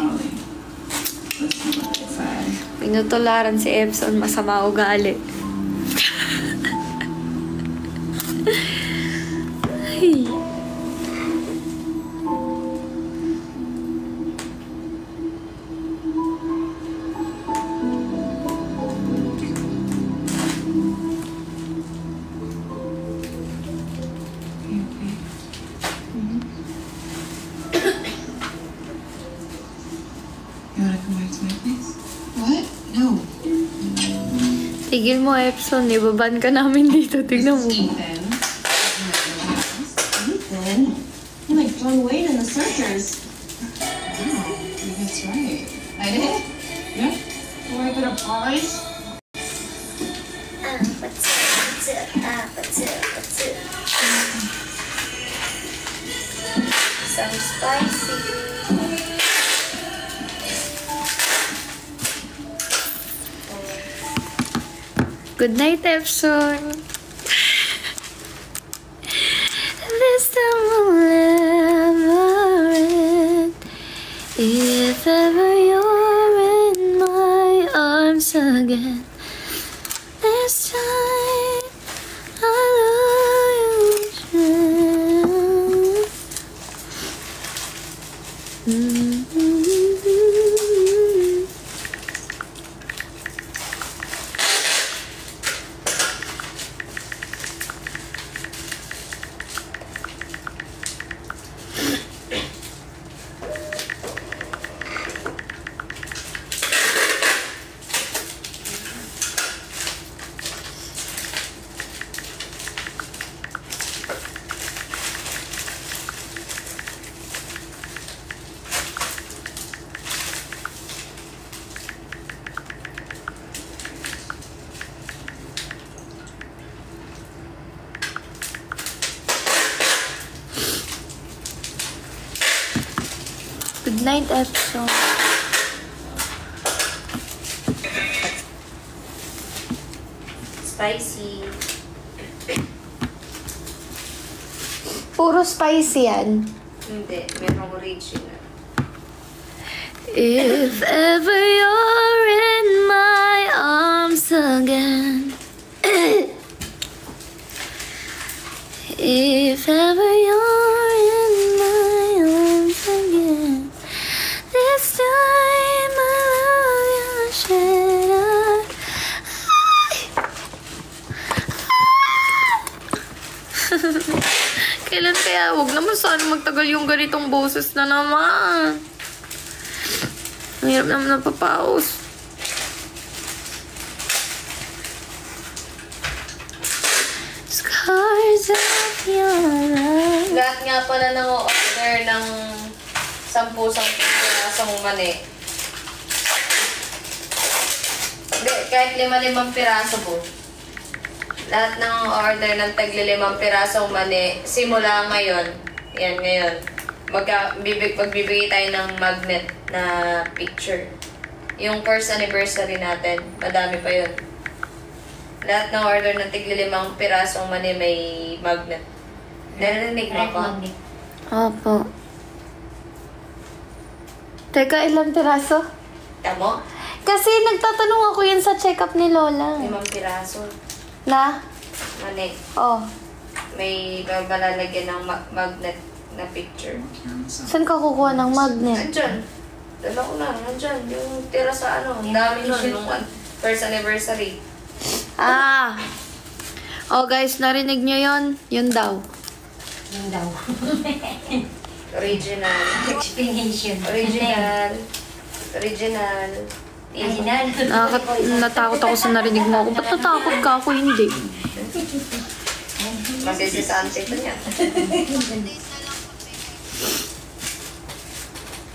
Pinutularan si Epson. Masama ugali. Ay. Tigil mo, Epson. Ibaban ka namin dito. Tignan mo. Ethan? You're like John Wayne and the Searchers. That's right. I did? Yeah. Do I get a prize? Some spicy. Good night, Epson. This time will never end. If ever you're in my arms again, this time I'll love you. Good night, Epson. Spicy. Puro spicy yan. Hindi, merong original. If ever you're in my arms again, if ever you're in my arms again, this time I love you, share. Kailan kaya? Huwag naman sana magtagal yung ganitong boses na naman. Ang hirap naman napapaus. Scars of your eyes. Lahat nga pala ng order ng 10 pirasong mani. Hindi, kahit 5 piraso po. Lahat ng order ng tagli 5 pirasong mani, simula ngayon, yan ngayon, magbibigay tayo ng magnet na picture. Yung first anniversary natin, madami pa yun. Lahat ng order ng tigli 5 pirasong mani may magnet. Narinig mo ko? Opo. Teka, ilang piraso? Tamo? Kasi nagtatanong ako yan sa check-up ni Lola. 5 piraso. Na? Mani. Oh. May balalagyan ng magnet na picture. Saan ka kukuha ng magnet? Nandyan. Dala ko na. Nandyan. Yung tira sa ano. Ang dami nun. Nung first anniversary. Ah. Oh guys, narinig nyo yun? Yun daw. Yun daw. Original. Explanation. Original. Original. Original. Natakot ako sa narinig mo ako. Ba't natakot ka ako? Hindi. Masisisante ito niya.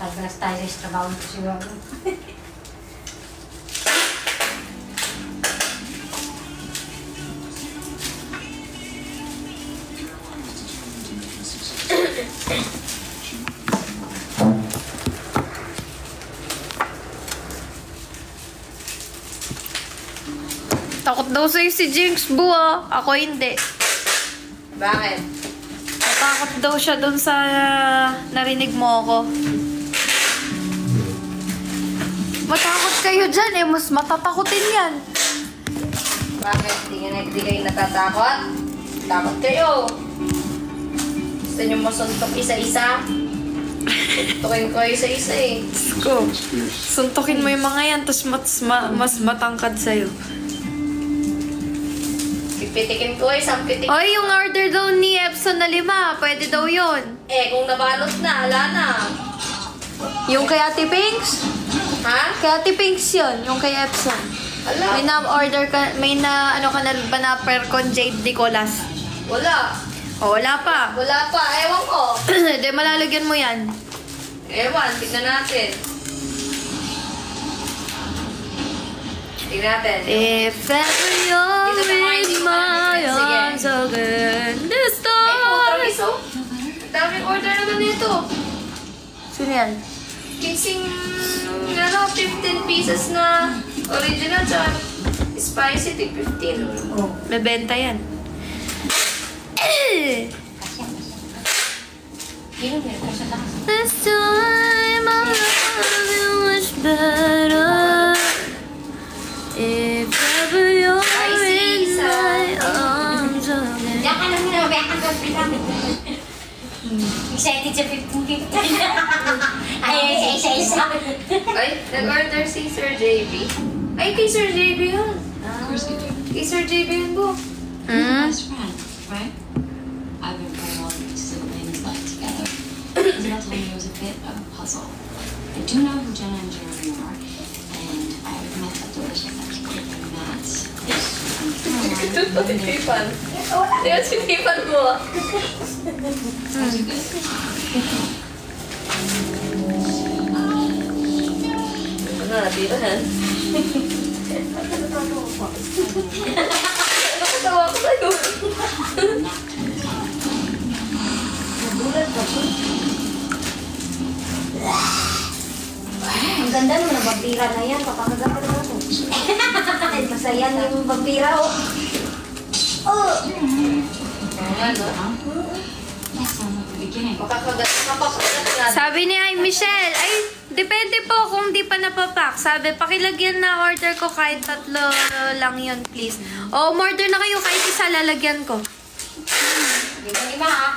Pagras tayo sa trabaho ko siguro. Takot daw sa'yo si Jinx, buwa. Ako hindi. Bakit? Natakot daw siya dun sa narinig mo ako. Matakot kayo dyan eh. Mas matatakotin yan. Bakit? Di kayo natatakot? Takot kayo. Gusto nyo masuntok isa-isa? Suntokin ko isa-isa eh. Ko. Suntukin mo yung mga yan, tapos mas matangkad sa'yo. Pipitikin ko eh, sampitik. Oy, yung order daw ni Epson na 5, pwede daw yun. Eh, kung nabalot na, ala na. Yung kay Ate Pinks? Ha? Kay Ate Pinks yun, yung kay Epson. Ala. May na-order ka, may na, ano ka na ba na Percon Jade Nicolas? Wala. O, wala pa. Wala pa, ewan ko. Di, malalagyan mo yan. Ewan, tignan natin. Tignan natin. If ever you're Dito na in my arms again, the Ay, stars. putra, oh. Daming order naman nito. Sino yan? Kinsing, 15 pieces na original tsaka spicy, tig 15. Oh, may benta yan. This time I love you much better. If ever you're in my arms again. Diyan ka lang nila, excited sa 15-15. Ay, isa-isa. Ay, nag-order si Sir JB. Ay, kay Sir JB yun. Of course we do. Kay Sir JB yun po. We're best friends, right? I've been putting all these siblings life together. Isabel told me it was a bit of a puzzle. I do know who Jenna and Jeremy are, and I've met a delicious expert in maths. Ito po si Tipan. Tingnan si Tipan mo. Ano, natirahan? Nakatawa ko sa'yo. Nagulat ka po. Ang ganda naman ng vampira na yan. Papakaganda na ako. Masaya na yung vampira, oh. Oh! Ano? That sounds like the beginning. Makakagat nga. Sabi ni Ay Michelle, ay, depende po kung di pa napapak. Sabi, pakilagyan na order ko kahit 3 lang yun, please. O, order na kayo kahit isa lalagyan ko. Lima, ah.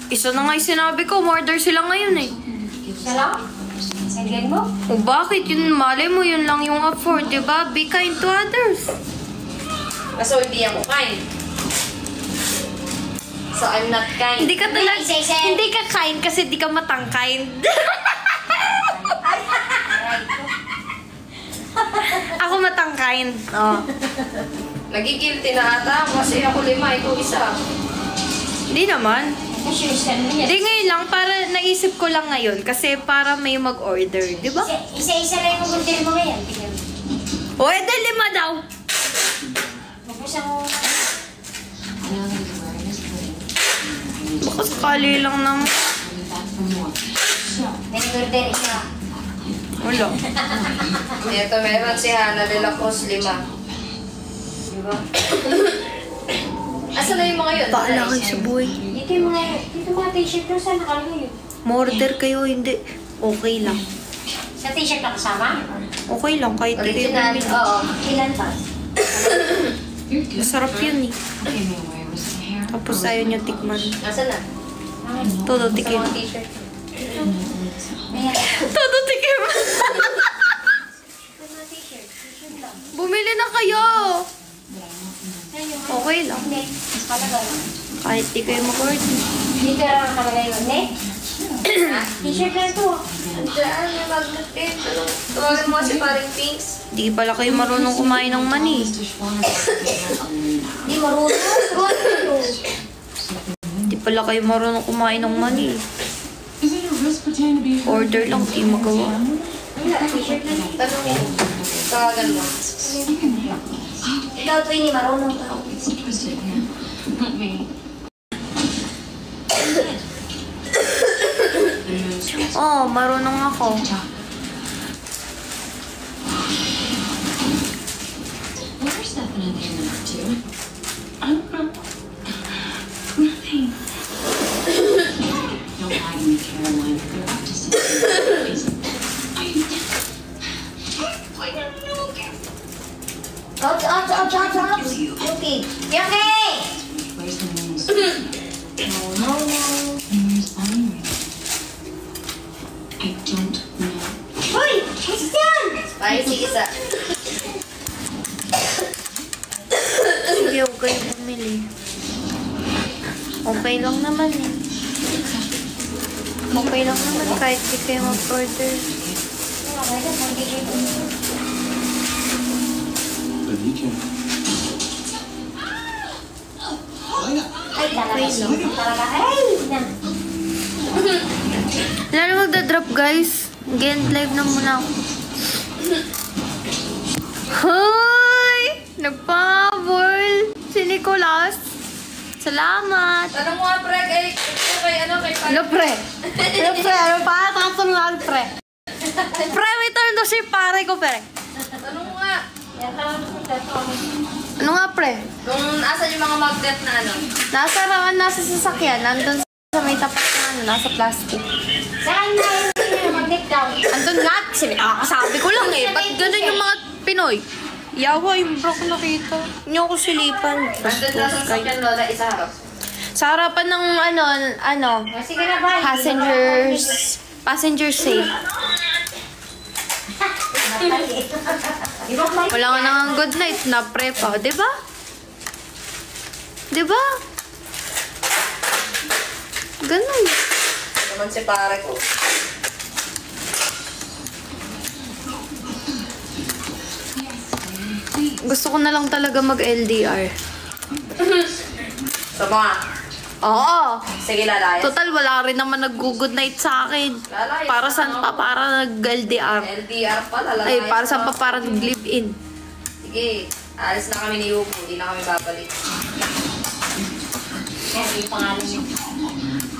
Isa na nga yung sinabi ko, order sila ngayon eh. Isa lang? Sanggan mo? O bakit? Yun, malay mo, yun lang yung afford, diba? Be kind to others. Kaso hindi ako kind. So, I'm not kind. Hindi ka talaga, Isa-isa. hindi ka kind kasi di ka matangkind. Ako matangkind. Oh. Nagigilty na ata ako kasi ako 5, ikaw isa. Hindi naman. Kasi Hindi ngayon lang, para naisip ko lang ngayon kasi para may mag-order, di ba? Isa-isa lang yung order mo ngayon. Tingnan mo. O, edi 5 daw. Huwag mo siyang... I know that you're wearing this pudding. Baka sakali lang naman. I'll be back for more. So, May nag-order isa. Wala. Ito, meron si Hannah de la Cruz 5. Diba? Asa na yung mga yun? Paala kayo sa buhay. Dito yung mga t-shirt doon. Saan nakalagay yun? Order kayo, hindi. Okay lang. Sa t-shirt na kasama? Okay lang, kahit di kayo Original, bumili. oo. Ilan pa? you're good. Masarap yun eh. Give me away with some hair. Tapos ayaw niyo tikman. Nasaan na? Todo Sa tikim. mga t-shirt. Ayan. Todo tikim. Mga t-shirt. T-shirt lang. Bumili na kayo. Ayan yung... Okay lang. Net. Kalagay. Kahit di kayo mag-order. Dito lang nakalagay yun. Net. T-shirt lang ito. Diyan, may magnet din. Tawagin mo si paring Pinks. Di pala kayo marunong kumain ng mani. Hindi marunong. Di pala kayo marunong kumain ng mani. Is it a risk pretending to be Order lang, di magawa. Wala. T-shirt lang. Tanong mo. Tawagan mo. Ikaw, Twinnie, marunong ka. Me. Oh, marunong ako. Where's that definitely enough to. Nothing. Don't lie to me, Caroline. You're up to something crazy. I don't know. Ouch. Yuki. Yuki! Where's the news? No. Where's Henry? I don't know. Uy! What's yan? Spicy isa. Sige, huwag kayo bumili. Okay lang naman eh. Okay lang naman kahit di kayo mag-order. Ay, talaga. Ay! Wala na magdadrop guys. Again, live na muna ako. Hoy! Nagpabol! Si Nicolas. Salamat! Tanong mo nga, pre, kay Pare. Ano pre? Ano pa? Tatanungan pre. Pre, may tanong daw si pare ko pre. Tanong mo nga. Ano nga pre? Kung asan yung mga magnet na ano. Nasa sasakyan. Nandun sa may tapat na ano, nasa plastic. Saan na yung magnet daw? Andun nga, kasi nakakasabi ko lang eh. Ba't ganun yung mga Pinoy? Yawa, yung bro ko nakita. Hindi ako silipan. Andun na sa sakyan, Lola, isa harap. Sa harapan ng Sige na ba? passenger safe. Wala nga nang good night na pre pa, di ba? Di ba? Ganun. Naman si pare ko. Gusto ko na lang talaga mag-LDR. So mga, Oo. sige lalaya. Total, wala rin naman nag-good night sa akin. Lalaya. Para saan pa? Para nag-LDR. LDR pa, lalaya. Ay, para saan pa? Para nag-live-in. Sige, alis na kami ni Yuko. Hindi na kami babalik. Yung pangalan niyo.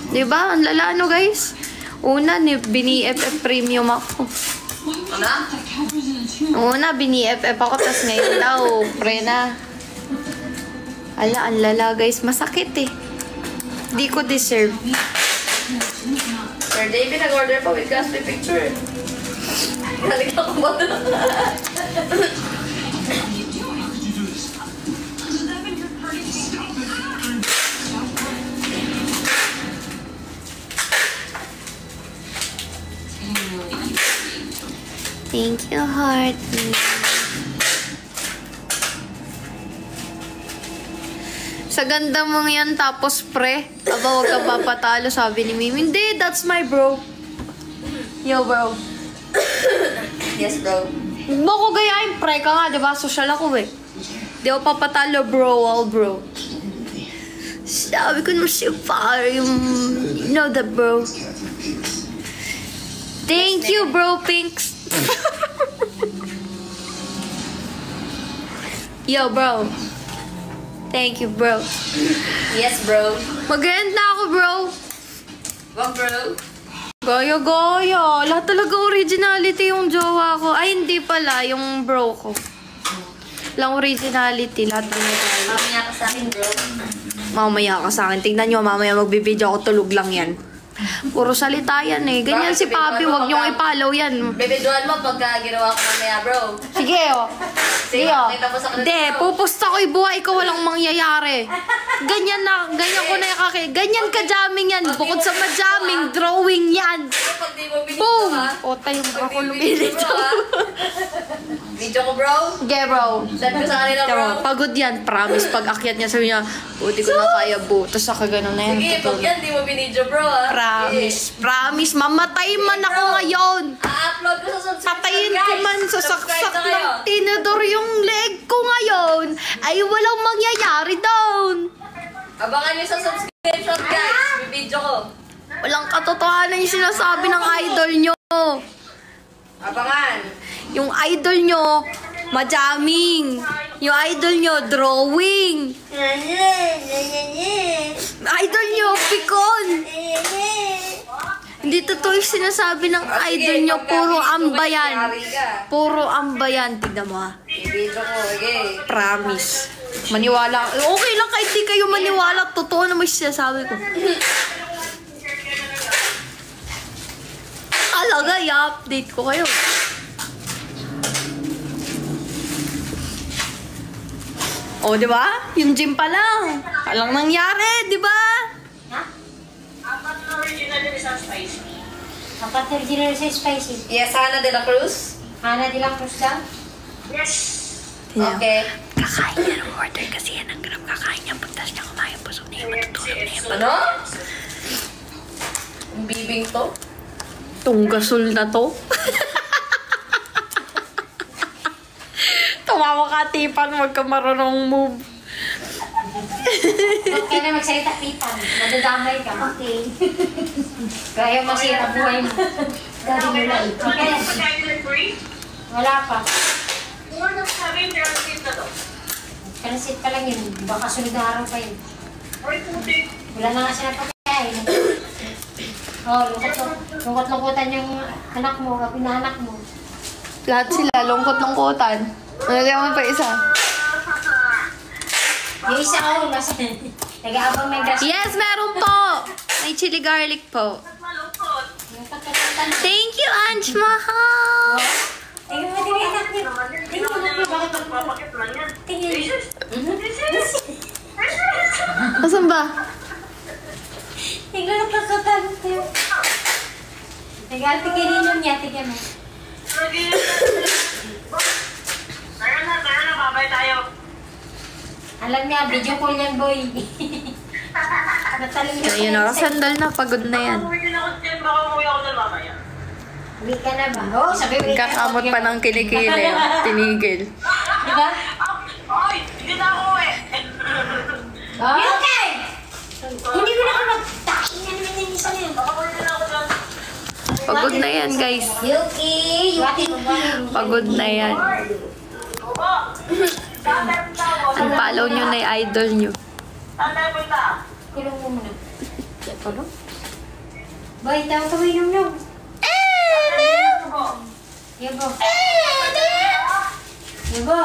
Diba? Ang lala, ano guys? Una, bini-FF premium ako. Ano? Una, bini-FF ako, tapos ngayon daw, pre na. Ala, ang lala guys. Masakit eh. Di ko deserve. Sir David, nag-order pa with Gatsby picture. Nalika ko ba? Thank you, heart. Sa ganda mong yan, tapos pre. Aba, huwag ka papatalo, sabi ni Mimi. Hindi, that's my bro. Yo, bro. Yes, bro. Huwag mo ko gayahin, pre ka nga, diba? Social ako eh. Di ako papatalo, bro, all bro. Sabi ko na si Fire, you know that, bro. Thank you, bro, Pinks. Yo, bro. Thank you, bro. Yes, bro. Mag-end na ako, bro. Wag, bro. Gaya-gaya. Lahat talaga originality yung jowa ko. Ay, hindi pala. Yung bro ko. Lang originality. Lahat originality. Mamaya ka sa akin, bro. Mamaya ka sa akin. Tingnan nyo, mamaya magbibideo ako. Tulog lang yan. Puro salita yan eh. Ganyan si Papi. Huwag nyong i-follow yan. Bibiduan mo pagka ginawa ko mamaya, bro. Sige, oh. Sige, oh. kita mo sa kanila, Hindi, bro. pupusta ko ibuhay ko walang mangyayari. Ganyan ko na yung ganyan ka-jamming yan. Bukod sa ma-jamming, drawing yan. Pag di mo binidyo, Boom! ha? O, tayo mo Pag ako di mo binidyo, lumilito. bro, ha? Video ko, bro. Okay, bro. Send ko sa kanila, bro. Pagod yan, promise. Pag akyat niya, sabi niya, buti ko na kaya, bu. Tapos saka ganun na yan. Sige, pag yan, di mo binidyo, bro, ha? Promise. Promise. Mamatay man ako ngayon. A-upload ko sa subscribe, Patayin guys. ko man sa Subscribe saksak na kayo. ng tinador yung leg ko ngayon. Ay walang mangyayari doon. Abangan nyo sa subscription, guys. May video ko. Walang katotohanan yung sinasabi ng idol nyo. Abangan. Yung idol nyo, ma-jamming. Yung idol nyo, drawing. Idol nyo, pikon. Hindi totoo yung sinasabi ng idol nyo. Puro ambayan. Puro ambayan. Tignan mo ha. I-video ko, okay. Promise. Maniwala. Okay lang kahit di kayo maniwala. Totoo naman yung sinasabi ko. Alaga, i-update ko kayo. O, di ba? Yung gym pa lang. Walang nangyari, di ba? Ha? Apat na original yung isang spicy. Apat na original sa spicy. Yes, Hannah de la Cruz? Hana de la Cruz daw? Yes. Okay. Kakain niya ng order kasi yan ang ganap kakain niya. Pagtas niya kumain, busog na yung matutulog na yung Ano? Ang bibing to? Itong gasol na to. Tumawa ka, Tipan. Huwag ka marunong move. Huwag ka na magsalita, Tipan. Madadamay ka. Okay. Kaya masira buhay mo. Gawin mo lang. Okay. Pagkain ng free? Wala pa. More na sabi, pero natin na to. Kanasit pa lang yun. Baka sunod na araw pa yun. Or puti. Wala na nga sila pagkain. Oh, lungkot-lungkotan yung anak mo, pinaanak mo. Lahat sila, lungkot-lungkotan. Nalagyan mo pa isa. Yung isa ko, mas nag-aabang ng gas. Yes, meron po. May chili garlic po. Malungkot. Thank you, Ange Mahal. Tingnan mo, tingnan anak niyo. Tingnan mo, bakit Papakit lang yan. tingin? Asan ba? Tingnan mo, kakatabot kayo. Nag-aalpi kininom niya, tingnan mo. Tara na, babay tayo. Alam niya, video call yan, boy. Nataling niya. Ayun na, sandal na. Pagod na yan. Umuwi din ako dyan, baka umuwi ako dyan mamaya. Uwi ka na ba? Oo, sabi uwi ka na. Kakamot pa ng kilikili. Tinigil. Diba? Oy, hindi na ako eh. Okay! Hindi mo na ako magtain na naman yung isa na yun. Baka umuwi din ako dyan. Pagod na yan, guys. Yuki! Yuki! Pagod na yan. Opo. Saan tayo punta ako? Unfollow nyo na yung idol nyo. Saan tayo punta? Kulong mo muna. Kulong? Boy, tawag ka mo inom-nom. Yabo. Yabo.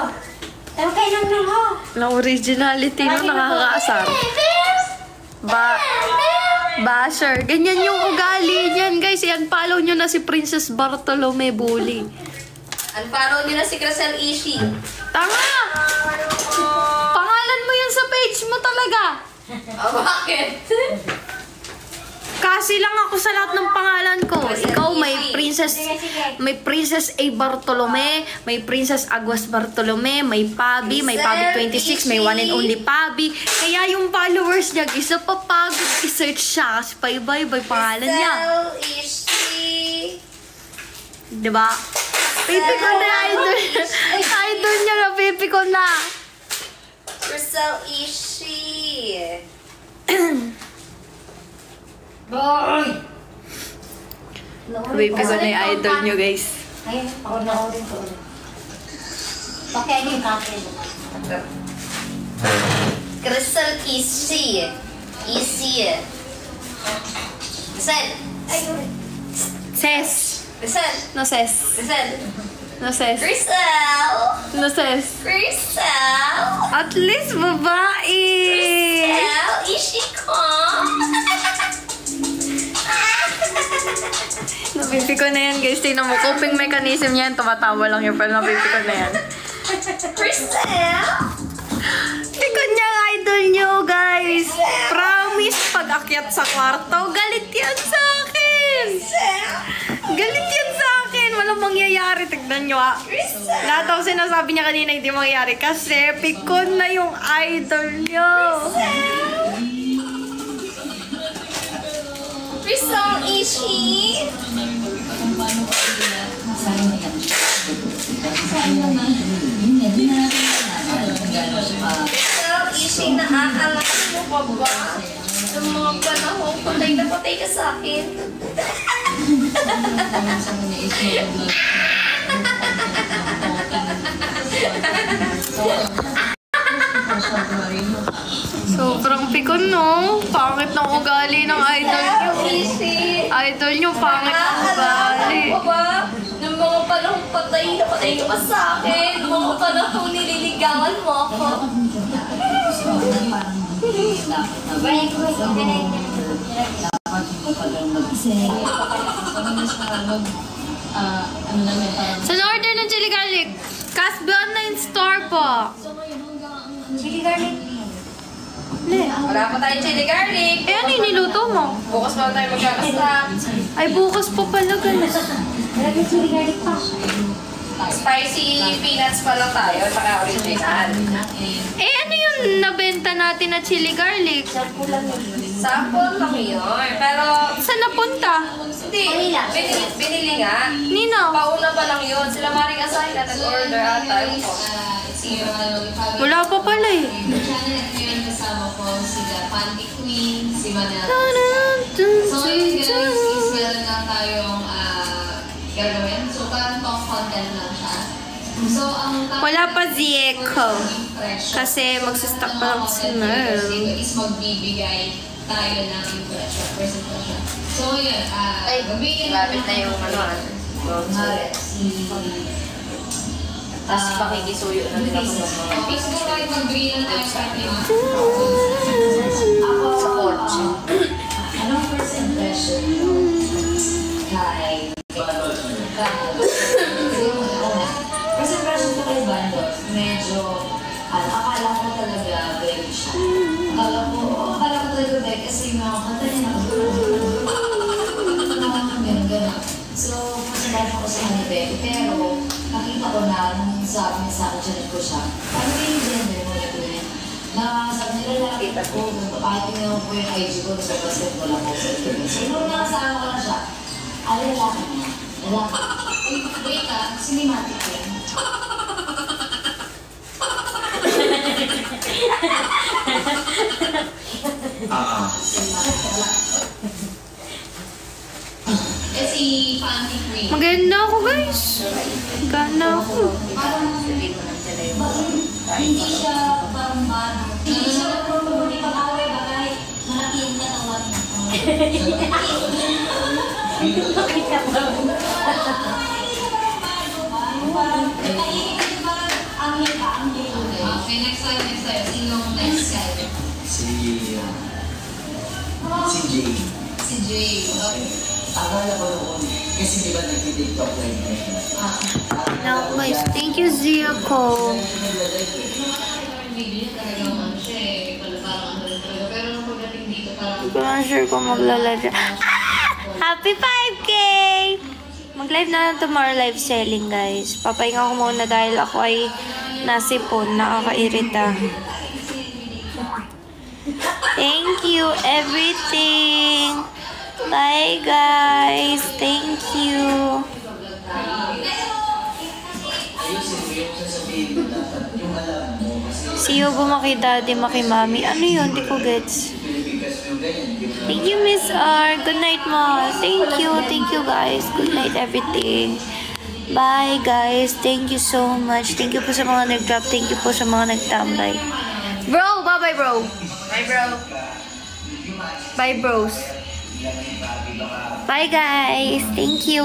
Tawag ka inom-nom ho. Na originality no, nakakaasar. Basher. Ganyan yung ugali niyan, guys. I-unfollow nyo na si Princess Bartolome Bully. Unfollow nyo na si Crisel Ishi. Tama! Pangalan mo yan sa page mo talaga. Oh, bakit? Kasi lang ako sa lahat ng pangalan ko. Ikaw may Princess A. Bartolome, may Princess Aguas Bartolome, may Pabi 26, may one and only Pabi. Kaya yung followers niya, isa papagod i-search siya kasi pa-iba-iba pangalan niya. Crisel Ishi. Diba? Pipi ko na idol. Idol niya na pipi ko na. Crisel Ishi. Boy! Pipi ko na yung idol niyo, guys. Ayun, ako na ako rin ko. Okay, ano yung kape mo? Crisel Ishi. Ishi. Crisel. Ses. Crisel. No ses. Crisel. No ses. Crisel. No ses. Crisel. At least babae. Crisel. Ishi ko. Napipi ko na yan, guys. Tingnan mo, coping mechanism niya yan. Tumatawa lang yun, pero napipi ko na yan. Crisel. Pikon niya ang idol nyo, guys. Promise, pag akyat sa kwarto, galit yan sa akin. Galit yan sa akin. Walang mangyayari. Tignan nyo, ha. Lahat ako sinasabi niya kanina, hindi mangyayari. Kasi, pikon na yung idol nyo. Crisel Ishi. Crisel Ishi, naaalala mo pa ba? Ng mga panahon, patay na patay ka sa akin. Sobrang pikon, no? Pangit ng ugali ng idol nyo. Idol nyo, pangit ang ugali. Ano ba? Nung mga panahong patay na ka sa akin. Nung mga panahong nililigawan mo ako. Balik ko, ganun. Sa order ng chili garlic, Casby Online Store po. Chili garlic. Wala pa tayong chili garlic. Eh, ano yung niluto mo? Bukas pa tayo magkakasta. Ay, bukas pa pala ganun. Lagi chili garlic pa. Spicy peanuts pa lang tayo, saka original. Eh, ano yung nabenta natin na chili garlic? Sample lang yun. Pero, Saan napunta? hindi. Binili nga. Nino? Pauna pa lang yun. Sila maring asahin na nag-order ata. Ewan ko. Wala pa pala eh. Ngayon kasama ko sila Panty Queen, si Manel. So yun guys, is meron lang tayong gagawin. So parang talk content lang siya. So ang Wala pa Zieko. Kasi magsastock pa lang si Mel. is magbibigay tayo ng presentation. So yun, gamitin Lapit na yung ano. si Tapos pakikisuyo na din ako ng mga siguro ay magbigay na tayo sa atin. sa kotse. Anong first impression mo kay First impression ko kay Bandot, medyo akala ko talaga very siya. Akala ko talaga very kasi mga kanta niya gano'n. So, masalamat ako sa kanya Becky, pero nakita ko na nung sabi niya sa akin, chinit ko siya. Ano ba yung gender mo na rin? Na sabi nila nakita ko, kahit tingnan mo po yung IG ko, nagpapasketball ako sa ito. So, nung nakasama ko na siya, lalaki niya. Lalaki. Wait cinematic yan. Si Panty Queen. Maganda ako guys. Maganda ako. Hindi siya parang hindi siya hindi pag-away bagay malaki yung katawan Okay, next time. Sinong next guy? Si Jay. Si Jay. Okay. Akala ko noon, kasi di ba nag-TikTok live na siya? Now guys, thank you Zieko. Hindi ko sure kung maglalaro. Happy 5K! Mag-live na lang tomorrow live selling guys. Papahinga ko muna dahil ako ay nasipon. Nakakairita. Thank you everything. Bye guys. Thank you. See you maki daddy, maki mami. Ano yun? Di ko gets. Thank you, Miss R. Good night, Ma. Thank you guys. Good night, everything. Bye, guys. Thank you so much. Thank you po sa mga nag-drop. Thank you po sa mga nagtambay. Bro, bye-bye, bro. Bye, bro. Bye, bros. Bye, guys. Thank you.